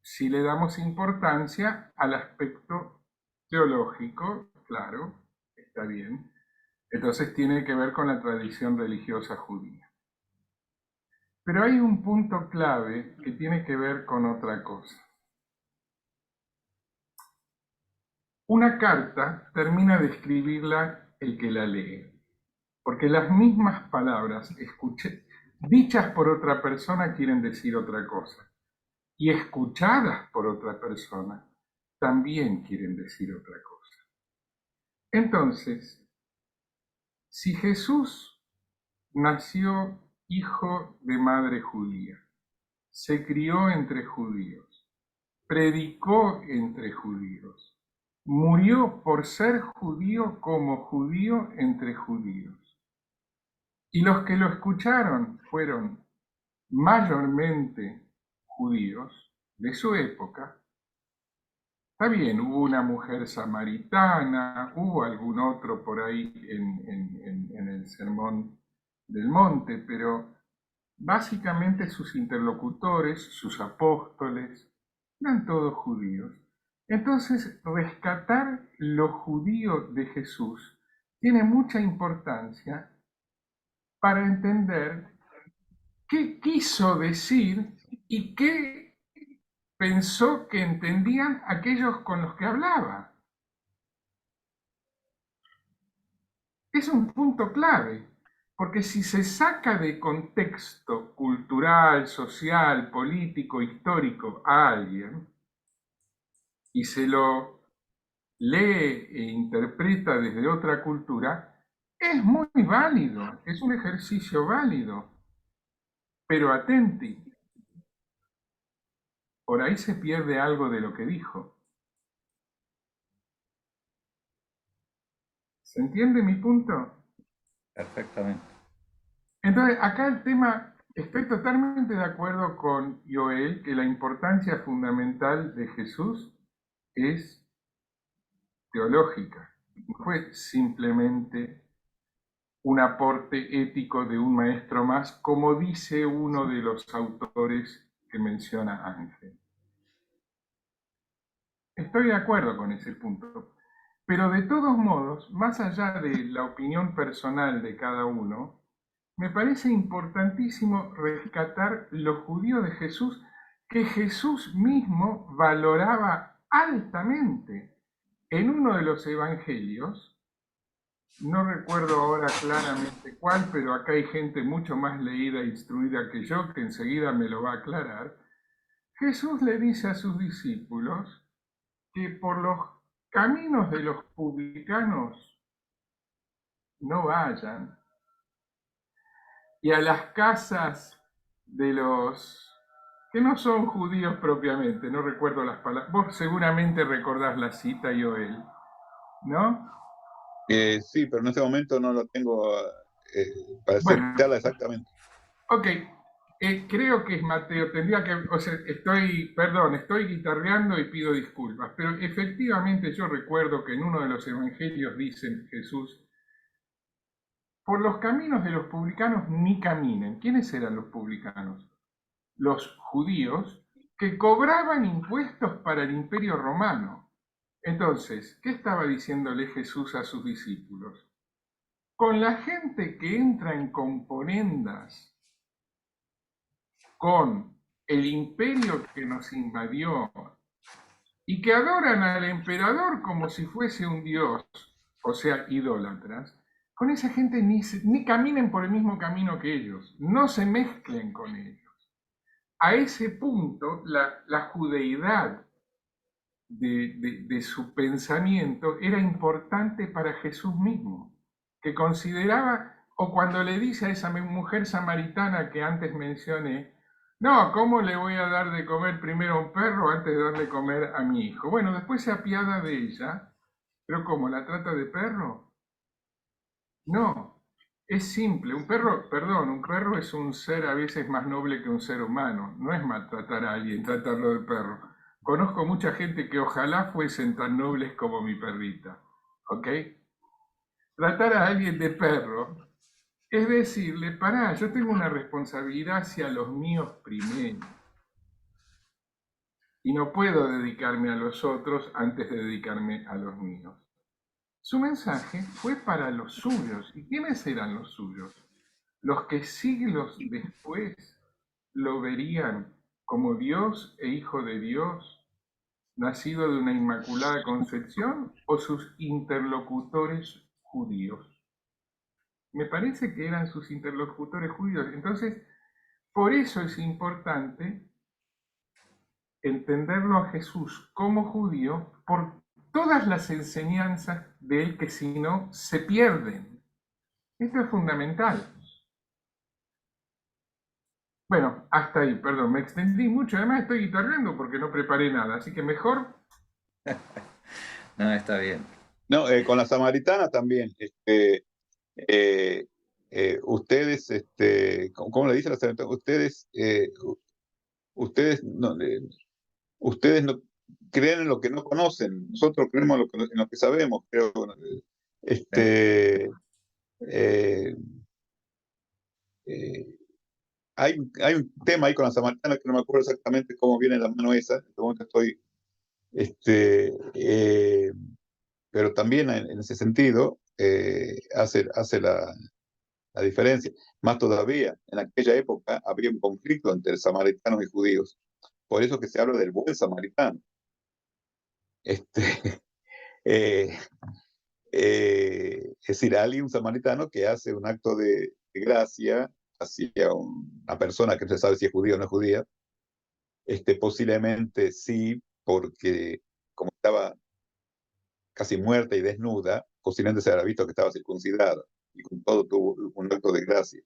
si le damos importancia al aspecto teológico, claro, está bien. Entonces tiene que ver con la tradición religiosa judía. Pero hay un punto clave que tiene que ver con otra cosa. Una carta termina de escribirla el que la lee, porque las mismas palabras dichas por otra persona quieren decir otra cosa, y escuchadas por otra persona también quieren decir otra cosa. Entonces, si Jesús nació hijo de madre judía, se crió entre judíos, predicó entre judíos, murió por ser judío como judío entre judíos, y los que lo escucharon fueron mayormente judíos de su época. Está bien, hubo una mujer samaritana, hubo algún otro por ahí en el Sermón del Monte, pero básicamente sus interlocutores, sus apóstoles, eran todos judíos. Entonces, rescatar lo judío de Jesús tiene mucha importancia para entender qué quiso decir y qué pensó que entendían aquellos con los que hablaba. Es un punto clave, porque si se saca de contexto cultural, social, político, histórico a alguien, y se lo lee e interpreta desde otra cultura, es muy válido, es un ejercicio válido, pero atenti, por ahí se pierde algo de lo que dijo. ¿Se entiende mi punto? Perfectamente. Entonces, acá el tema, estoy totalmente de acuerdo con Joel, que la importancia fundamental de Jesús es teológica, no fue simplemente un aporte ético de un maestro más, como dice uno de los autores que menciona Ángel. Estoy de acuerdo con ese punto, pero de todos modos, más allá de la opinión personal de cada uno, me parece importantísimo rescatar lo judío de Jesús, que Jesús mismo valoraba altamente. En uno de los evangelios, no recuerdo ahora claramente cuál, pero acá hay gente mucho más leída e instruida que yo, que enseguida me lo va a aclarar. Jesús le dice a sus discípulos que por los caminos de los publicanos no vayan, y a las casas de los que no son judíos propiamente, no recuerdo las palabras, vos seguramente recordás la cita, Joel, ¿no? Sí, pero en este momento no lo tengo para Bueno, citarla exactamente. ok, creo que es Mateo, tendría que, o sea, estoy guitarreando y pido disculpas, pero efectivamente yo recuerdo que en uno de los evangelios dice Jesús, por los caminos de los publicanos ni caminen. ¿Quiénes eran los publicanos? Los judíos que cobraban impuestos para el imperio romano. Entonces, ¿qué estaba diciéndole Jesús a sus discípulos? Con la gente que entra en componendas con el imperio que nos invadió y que adoran al emperador como si fuese un dios, o sea, idólatras, con esa gente ni caminen por el mismo camino que ellos, no se mezclen con ellos. A ese punto, la judeidad de su pensamiento era importante para Jesús mismo, que consideraba, o cuando le dice a esa mujer samaritana que antes mencioné, no, ¿cómo le voy a dar de comer primero a un perro antes de darle de comer a mi hijo? Bueno, después se apiada de ella, pero ¿cómo? ¿La trata de perro? No, es simple. Un perro, perdón, un perro es un ser a veces más noble que un ser humano. No es maltratar a alguien, tratarlo de perro. Conozco mucha gente que ojalá fuesen tan nobles como mi perrita. ¿Ok? Tratar a alguien de perro es decirle, pará, yo tengo una responsabilidad hacia los míos primero. Y no puedo dedicarme a los otros antes de dedicarme a los míos. Su mensaje fue para los suyos. ¿Y quiénes eran los suyos? Los que siglos después lo verían como Dios e Hijo de Dios, nacido de una inmaculada concepción, o sus interlocutores judíos. Me parece que eran sus interlocutores judíos. Entonces, por eso es importante entenderlo a Jesús como judío por todas las enseñanzas de él que si no se pierden. Esto es fundamental. Bueno, hasta ahí, perdón, me extendí mucho, además estoy guitarreando porque no preparé nada, así que mejor. No, está bien. No, con la samaritana también. Ustedes, ¿cómo le dice la samaritana? Ustedes no creen en lo que no conocen. Nosotros creemos en lo que sabemos, creo. Eh, eh, hay un tema ahí con la samaritana que no me acuerdo exactamente cómo viene la mano esa. En este momento estoy, pero también en ese sentido hace la diferencia. Más todavía, en aquella época había un conflicto entre samaritanos y judíos. Por eso que se habla del buen samaritano. Eh, es decir, alguien, un samaritano, que hace un acto de gracia hacia una persona que no se sabe si es judía o no es judía, posiblemente sí, porque, como estaba casi muerta y desnuda, posiblemente se habrá visto que estaba circuncidada, y con todo tuvo un acto de gracia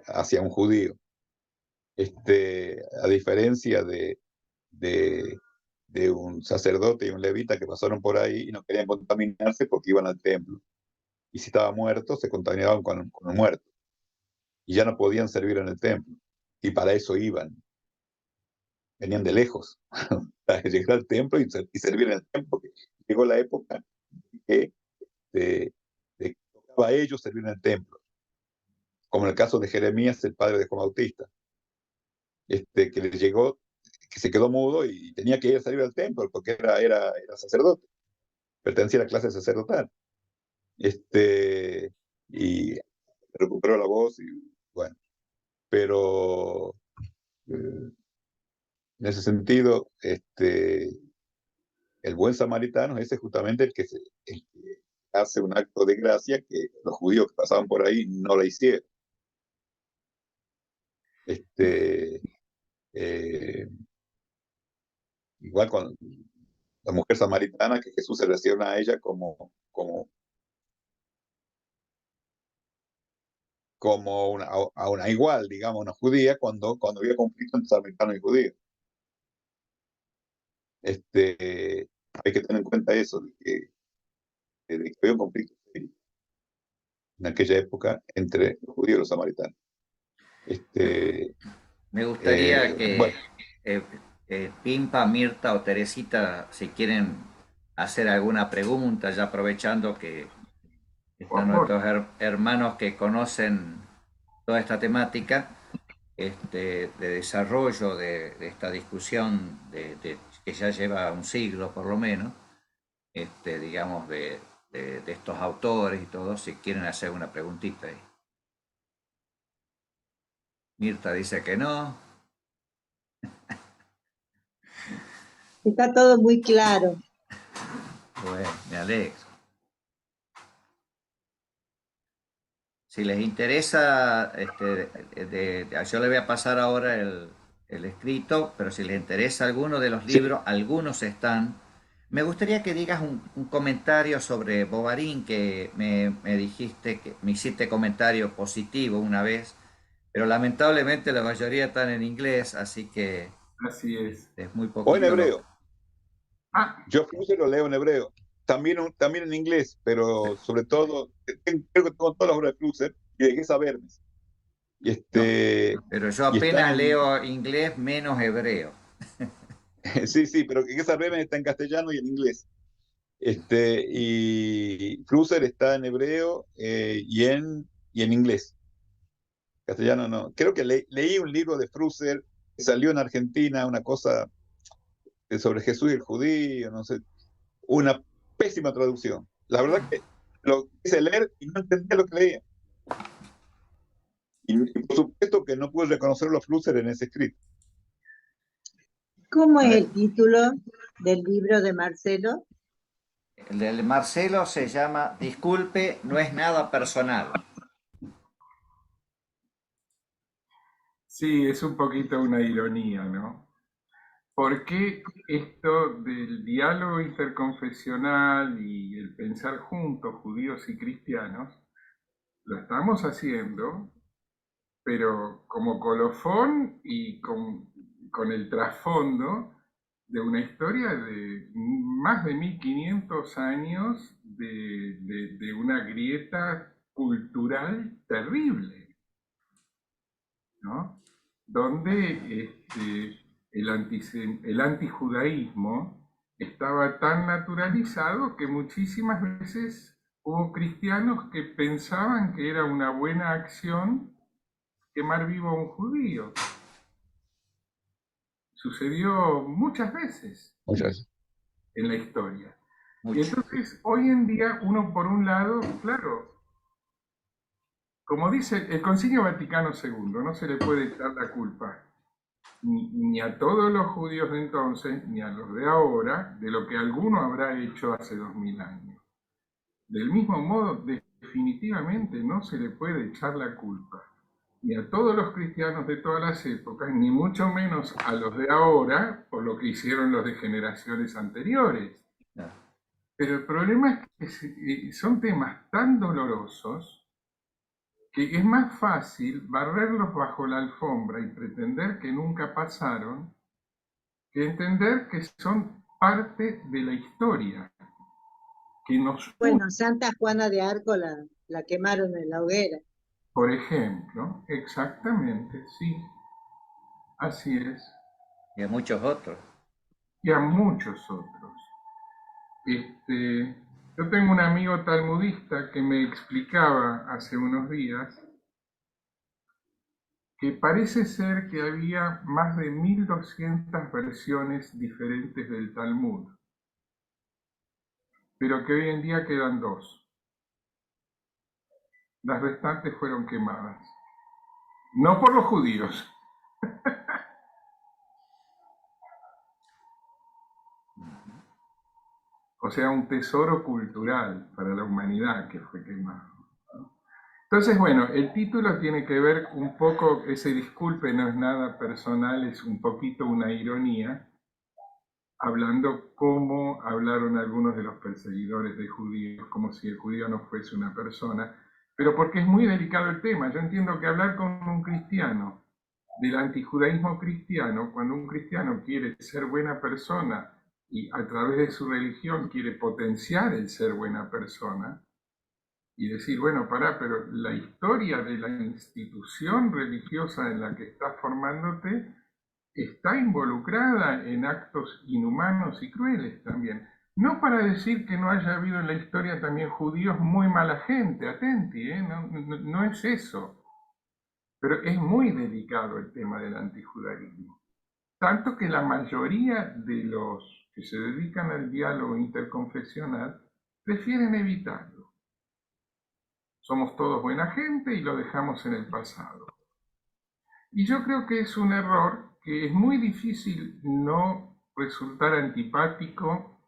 hacia un judío. A diferencia de, de un sacerdote y un levita que pasaron por ahí y no querían contaminarse porque iban al templo. Y si estaba muerto, se contaminaban con un muerto. Y ya no podían servir en el templo. Y para eso iban. Venían de lejos, para llegar al templo y servir en el templo. Porque llegó la época que de que tocaba a ellos servir en el templo. Como en el caso de Jeremías, el padre de Juan Bautista, que le llegó, que se quedó mudo y tenía que ir a salir al templo porque era sacerdote, pertenecía a la clase sacerdotal. Y recuperó la voz y bueno, pero en ese sentido, el buen samaritano ese es justamente el que hace un acto de gracia que los judíos que pasaban por ahí no la hicieron. Eh, Igual con la mujer samaritana, que Jesús se refiere a ella como a una igual, digamos, una judía, cuando había conflicto entre samaritanos y judíos. Hay que tener en cuenta eso, de que había un conflicto en aquella época entre los judíos y los samaritanos. Me gustaría que Bueno, Pimpa, Mirta o Teresita, si quieren hacer alguna pregunta, ya aprovechando que Por están favor. nuestros hermanos que conocen toda esta temática de desarrollo de esta discusión que ya lleva un siglo por lo menos, digamos, de estos autores y todo, si quieren hacer una preguntita ahí. Mirta dice que no. Está todo muy claro. Bueno, me alegro. Si les interesa, yo le voy a pasar ahora el escrito, pero si les interesa alguno de los sí, libros, algunos están. Me gustaría que digas un comentario sobre Bovary, que me dijiste que me hiciste comentario positivo una vez, pero lamentablemente la mayoría están en inglés, así que Así es. es muy o en poquito lo que... hebreo. Ah, Yo Flusser lo leo en hebreo, también en inglés, pero sobre todo, creo que tengo todas las obras de Flusser y de Gesa Vermes. Y, No, pero yo y están apenas en, leo inglés menos hebreo. sí, sí, pero Gesa Vermes está en castellano y en inglés. Y Flusser está en hebreo y en inglés. Castellano no. Creo que leí un libro de Flusser que salió en Argentina, una cosa sobre Jesús y el judío, no sé, una pésima traducción. La verdad que lo quise leer y no entendía lo que leía. Y por supuesto que no pude reconocer los Flusser en ese escrito. ¿Cómo A es ver, el título del libro de Marcelo? el del Marcelo se llama Disculpe, no es nada personal. sí, es un poquito una ironía, ¿no? ¿Por qué esto del diálogo interconfesional y el pensar juntos, judíos y cristianos, lo estamos haciendo, pero como colofón y con el trasfondo de una historia de más de 1500 años de una grieta cultural terrible, ¿no? Donde el antijudaísmo estaba tan naturalizado que muchísimas veces hubo cristianos que pensaban que era una buena acción quemar vivo a un judío. Sucedió muchas veces Muchas. en la historia. Y Mucho. entonces, hoy en día, uno por un lado, claro, como dice el Concilio Vaticano II, no se le puede echar la culpa ni a todos los judíos de entonces, ni a los de ahora, de lo que alguno habrá hecho hace 2000 años. Del mismo modo, definitivamente no se le puede echar la culpa ni a todos los cristianos de todas las épocas, ni mucho menos a los de ahora, por lo que hicieron los de generaciones anteriores. Claro. Pero el problema es que son temas tan dolorosos que es más fácil barrerlos bajo la alfombra y pretender que nunca pasaron, que entender que son parte de la historia, que nos une. Bueno, Santa Juana de Arco la quemaron en la hoguera. Por ejemplo, exactamente, sí, así es, Y a muchos otros. y a muchos otros. Yo tengo un amigo talmudista que me explicaba hace unos días que parece ser que había más de 1200 versiones diferentes del Talmud, pero que hoy en día quedan 2. Las restantes fueron quemadas. No por los judíos. O sea, un tesoro cultural para la humanidad que fue quemado. Entonces, bueno, el título tiene que ver un poco, ese disculpe no es nada personal, es un poquito una ironía, hablando cómo hablaron algunos de los perseguidores de judíos, como si el judío no fuese una persona, pero porque es muy delicado el tema. Yo entiendo que hablar con un cristiano del antijudaísmo cristiano, cuando un cristiano quiere ser buena persona y a través de su religión quiere potenciar el ser buena persona, y decir, bueno, pero la historia de la institución religiosa en la que estás formándote está involucrada en actos inhumanos y crueles también. No para decir que no haya habido en la historia también judíos muy mala gente, atenti, no es eso. Pero es muy delicado el tema del antijudaísmo. Tanto que la mayoría de los que se dedican al diálogo interconfesional prefieren evitarlo. Somos todos buena gente y lo dejamos en el pasado. Y yo creo que es un error que es muy difícil no resultar antipático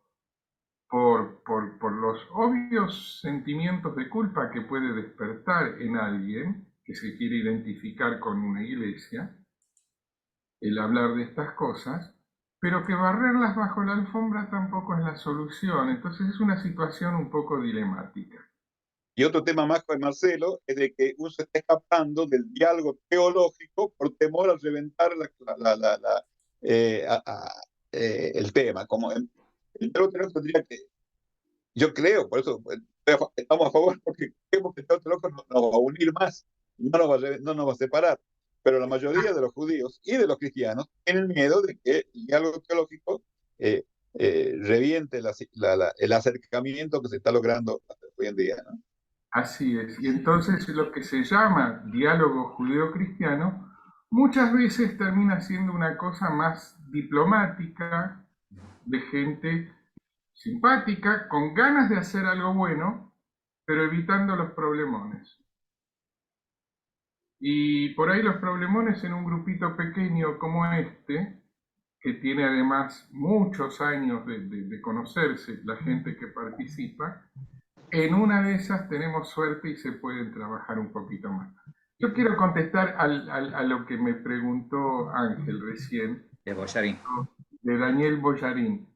por los obvios sentimientos de culpa que puede despertar en alguien que se quiere identificar con una iglesia, el hablar de estas cosas, pero que barrerlas bajo la alfombra tampoco es la solución. Entonces es una situación un poco dilemática. Y otro tema más con Marcelo es de que uno se está escapando del diálogo teológico por temor a reventar el tema. Como el diálogo teológico tendría que, yo creo, por eso estamos a favor, porque creemos que el diálogo teológico nos va a unir más, no nos va a separar. Pero la mayoría de los judíos y de los cristianos tienen miedo de que el diálogo teológico reviente el acercamiento que se está logrando hoy en día, ¿no? Así es. Y entonces lo que se llama diálogo judeo-cristiano muchas veces termina siendo una cosa más diplomática, de gente simpática, con ganas de hacer algo bueno, pero evitando los problemones. Y por ahí los problemones en un grupito pequeño como este, que tiene además muchos años de conocerse la gente que participa, en una de esas tenemos suerte y se pueden trabajar un poquito más. Yo quiero contestar a lo que me preguntó Ángel recién, De Boyarín. de Daniel Boyarín.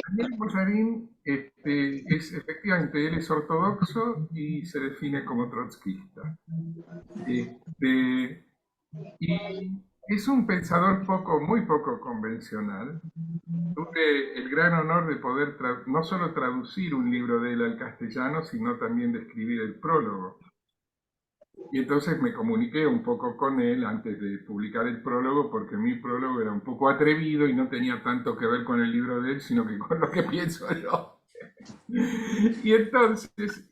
Daniel Boyarín es efectivamente, él es ortodoxo y se define como trotskista. Y es un pensador muy poco convencional. Tuve el gran honor de poder no solo traducir un libro de él al castellano, sino también de escribir el prólogo. Y entonces me comuniqué un poco con él antes de publicar el prólogo, porque mi prólogo era un poco atrevido y no tenía tanto que ver con el libro de él, sino que con lo que pienso yo. Y entonces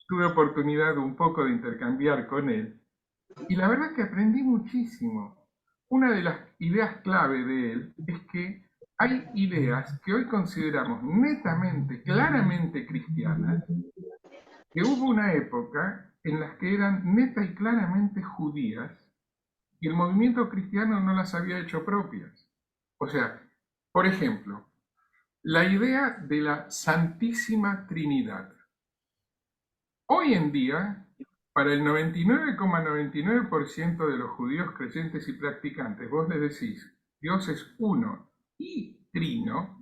tuve oportunidad un poco de intercambiar con él. Y la verdad es que aprendí muchísimo. Una de las ideas clave de él es que hay ideas que hoy consideramos netamente, claramente cristianas, que hubo una época en las que eran neta y claramente judías y el movimiento cristiano no las había hecho propias. O sea, por ejemplo, la idea de la Santísima Trinidad. Hoy en día para el 99,99% de los judíos creyentes y practicantes, vos les decís, Dios es uno y trino,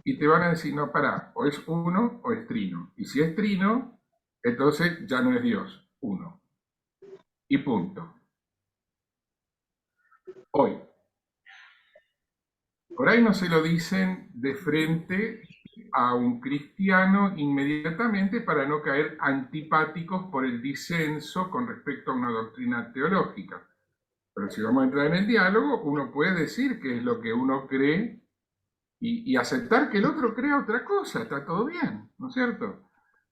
y te van a decir, no, pará, o es uno o es trino. Y si es trino, entonces ya no es Dios, uno. Y punto. Hoy. Por ahí no se lo dicen de frente a un cristiano inmediatamente para no caer antipáticos por el disenso con respecto a una doctrina teológica. Pero si vamos a entrar en el diálogo, uno puede decir qué es lo que uno cree y aceptar que el otro crea otra cosa, está todo bien, ¿no es cierto?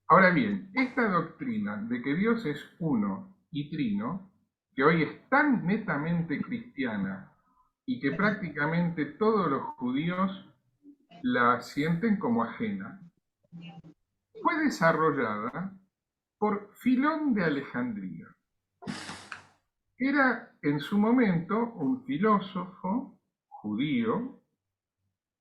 Ahora bien, esta doctrina de que Dios es uno y trino, que hoy es tan netamente cristiana y que prácticamente todos los judíos la sienten como ajena, fue desarrollada por Filón de Alejandría. Era en su momento un filósofo judío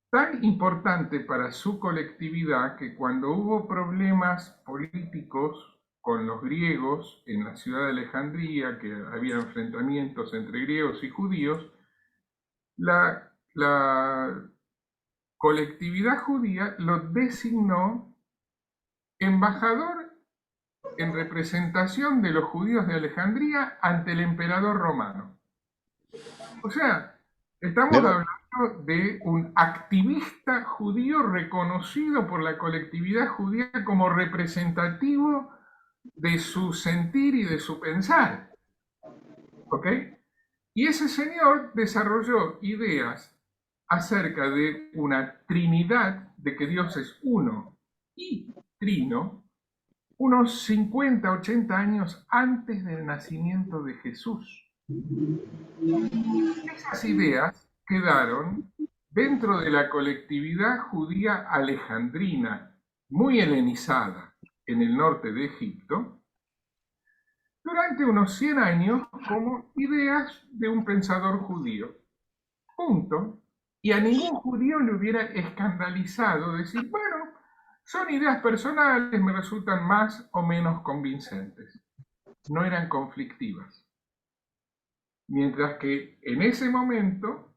tan importante para su colectividad que cuando hubo problemas políticos con los griegos en la ciudad de Alejandría, que había enfrentamientos entre griegos y judíos, la colectividad judía lo designó embajador en representación de los judíos de Alejandría ante el emperador romano. O sea, estamos hablando de un activista judío reconocido por la colectividad judía como representativo de su sentir y de su pensar. ¿Ok? Y ese señor desarrolló ideas acerca de una trinidad, de que Dios es uno y trino, unos 50, 80 años antes del nacimiento de Jesús. Esas ideas quedaron dentro de la colectividad judía alejandrina, muy helenizada en el norte de Egipto, durante unos 100 años como ideas de un pensador judío. Punto. Y a ningún judío le hubiera escandalizado decir, bueno, son ideas personales, me resultan más o menos convincentes. No eran conflictivas. Mientras que en ese momento,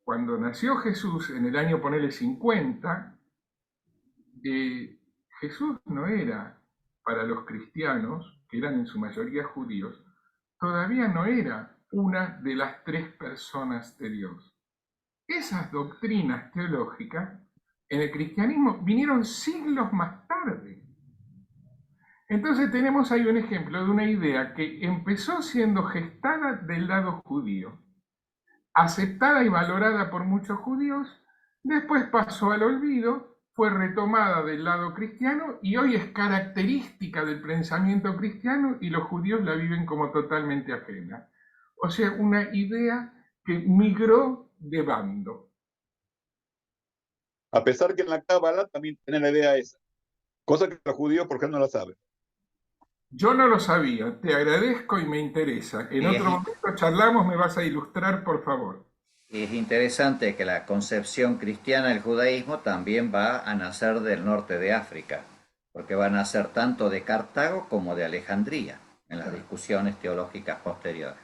cuando nació Jesús en el año, ponele 50, Jesús no era para los cristianos, que eran en su mayoría judíos, todavía no era una de las tres personas de Dios. Esas doctrinas teológicas en el cristianismo vinieron siglos más tarde. Entonces tenemos ahí un ejemplo de una idea que empezó siendo gestada del lado judío, aceptada y valorada por muchos judíos, después pasó al olvido, fue retomada del lado cristiano y hoy es característica del pensamiento cristiano y los judíos la viven como totalmente ajena. O sea, una idea que migró de bando. A pesar que en la Cábala también tiene la idea esa, cosa que los judíos, por ejemplo, no la saben. Yo no lo sabía, te agradezco y me interesa. En otro momento charlamos, me vas a ilustrar, por favor. Es interesante que la concepción cristiana del judaísmo también va a nacer del norte de África, porque va a nacer tanto de Cartago como de Alejandría, en las discusiones teológicas posteriores.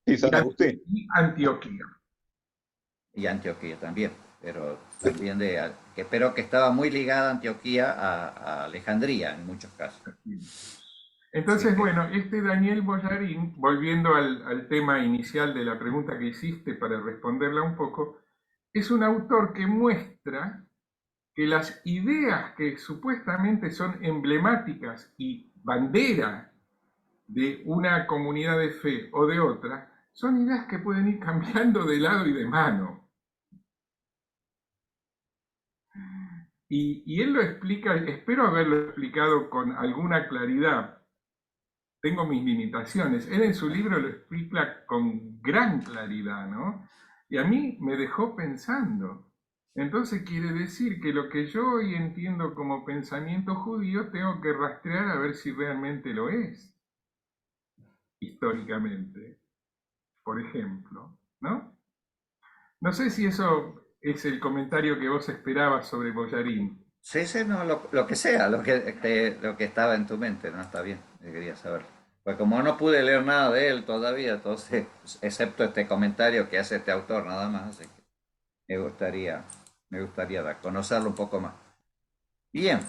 Y San Agustín. Y Antioquía. Y Antioquía también, pero también pero que estaba muy ligada Antioquía a Alejandría en muchos casos. Entonces, Sí. bueno, Daniel Boyarín, volviendo al tema inicial de la pregunta que hiciste para responderla un poco, es un autor que muestra que las ideas que supuestamente son emblemáticas y bandera de una comunidad de fe o de otra, son ideas que pueden ir cambiando de lado y de mano. Y él lo explica, espero haberlo explicado con alguna claridad. Tengo mis limitaciones. Él en su libro lo explica con gran claridad, ¿no? Y a mí me dejó pensando. Entonces quiere decir que lo que yo hoy entiendo como pensamiento judío tengo que rastrear a ver si realmente lo es, históricamente, por ejemplo, ¿no? No sé si eso es el comentario que vos esperabas sobre Boyarín. Sí, sí, no, lo que sea, lo que estaba en tu mente, no está bien, yo quería saber. Pues como no pude leer nada de él todavía, entonces, excepto este comentario que hace este autor nada más, así que me gustaría conocerlo un poco más. Bien,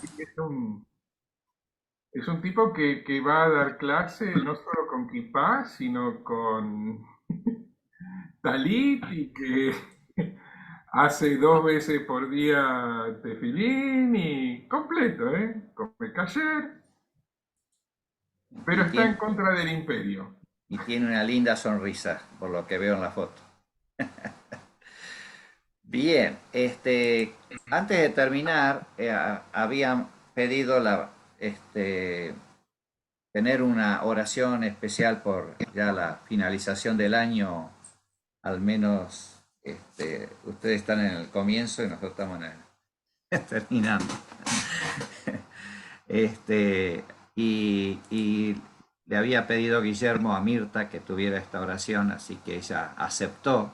Es un tipo que va a dar clase no solo con Kipá, sino con Talit y que hace 2 veces por día tefilín y completo, ¿eh? Come kasher, pero y está en tiene, contra del imperio. y tiene una linda sonrisa, por lo que veo en la foto. Bien, antes de terminar, habían pedido tener una oración especial por ya la finalización del año, al menos ustedes están en el comienzo y nosotros estamos en terminando. Este, y le había pedido Guillermo a Mirta que tuviera esta oración, así que ella aceptó,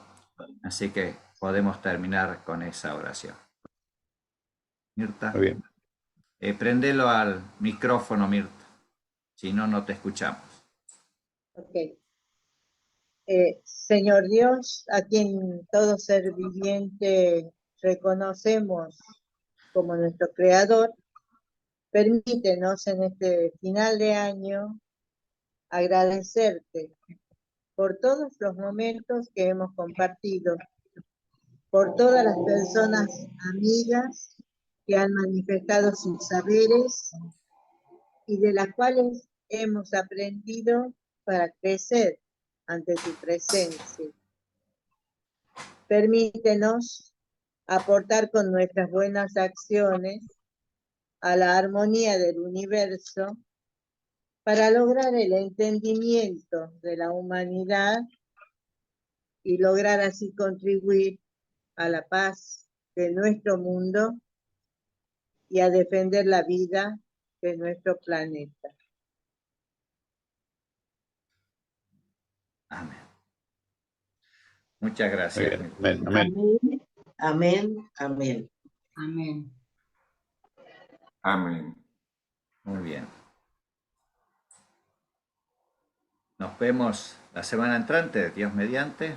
así que podemos terminar con esa oración. Mirta, Muy bien. prendelo al micrófono, Mirta, si no, no te escuchamos. Ok. Señor Dios, a quien todo ser viviente reconocemos como nuestro creador, permítenos en este final de año agradecerte por todos los momentos que hemos compartido, por todas las personas amigas que han manifestado sus saberes y de las cuales hemos aprendido para crecer ante tu presencia. Permítenos aportar con nuestras buenas acciones a la armonía del universo para lograr el entendimiento de la humanidad y lograr así contribuir a la paz de nuestro mundo y a defender la vida de nuestro planeta. Amén. Muchas Muy gracias, bien. Mirta. Amén. Amén. Amén, amén, amén. Amén. Amén. Muy bien. Nos vemos la semana entrante, Dios mediante.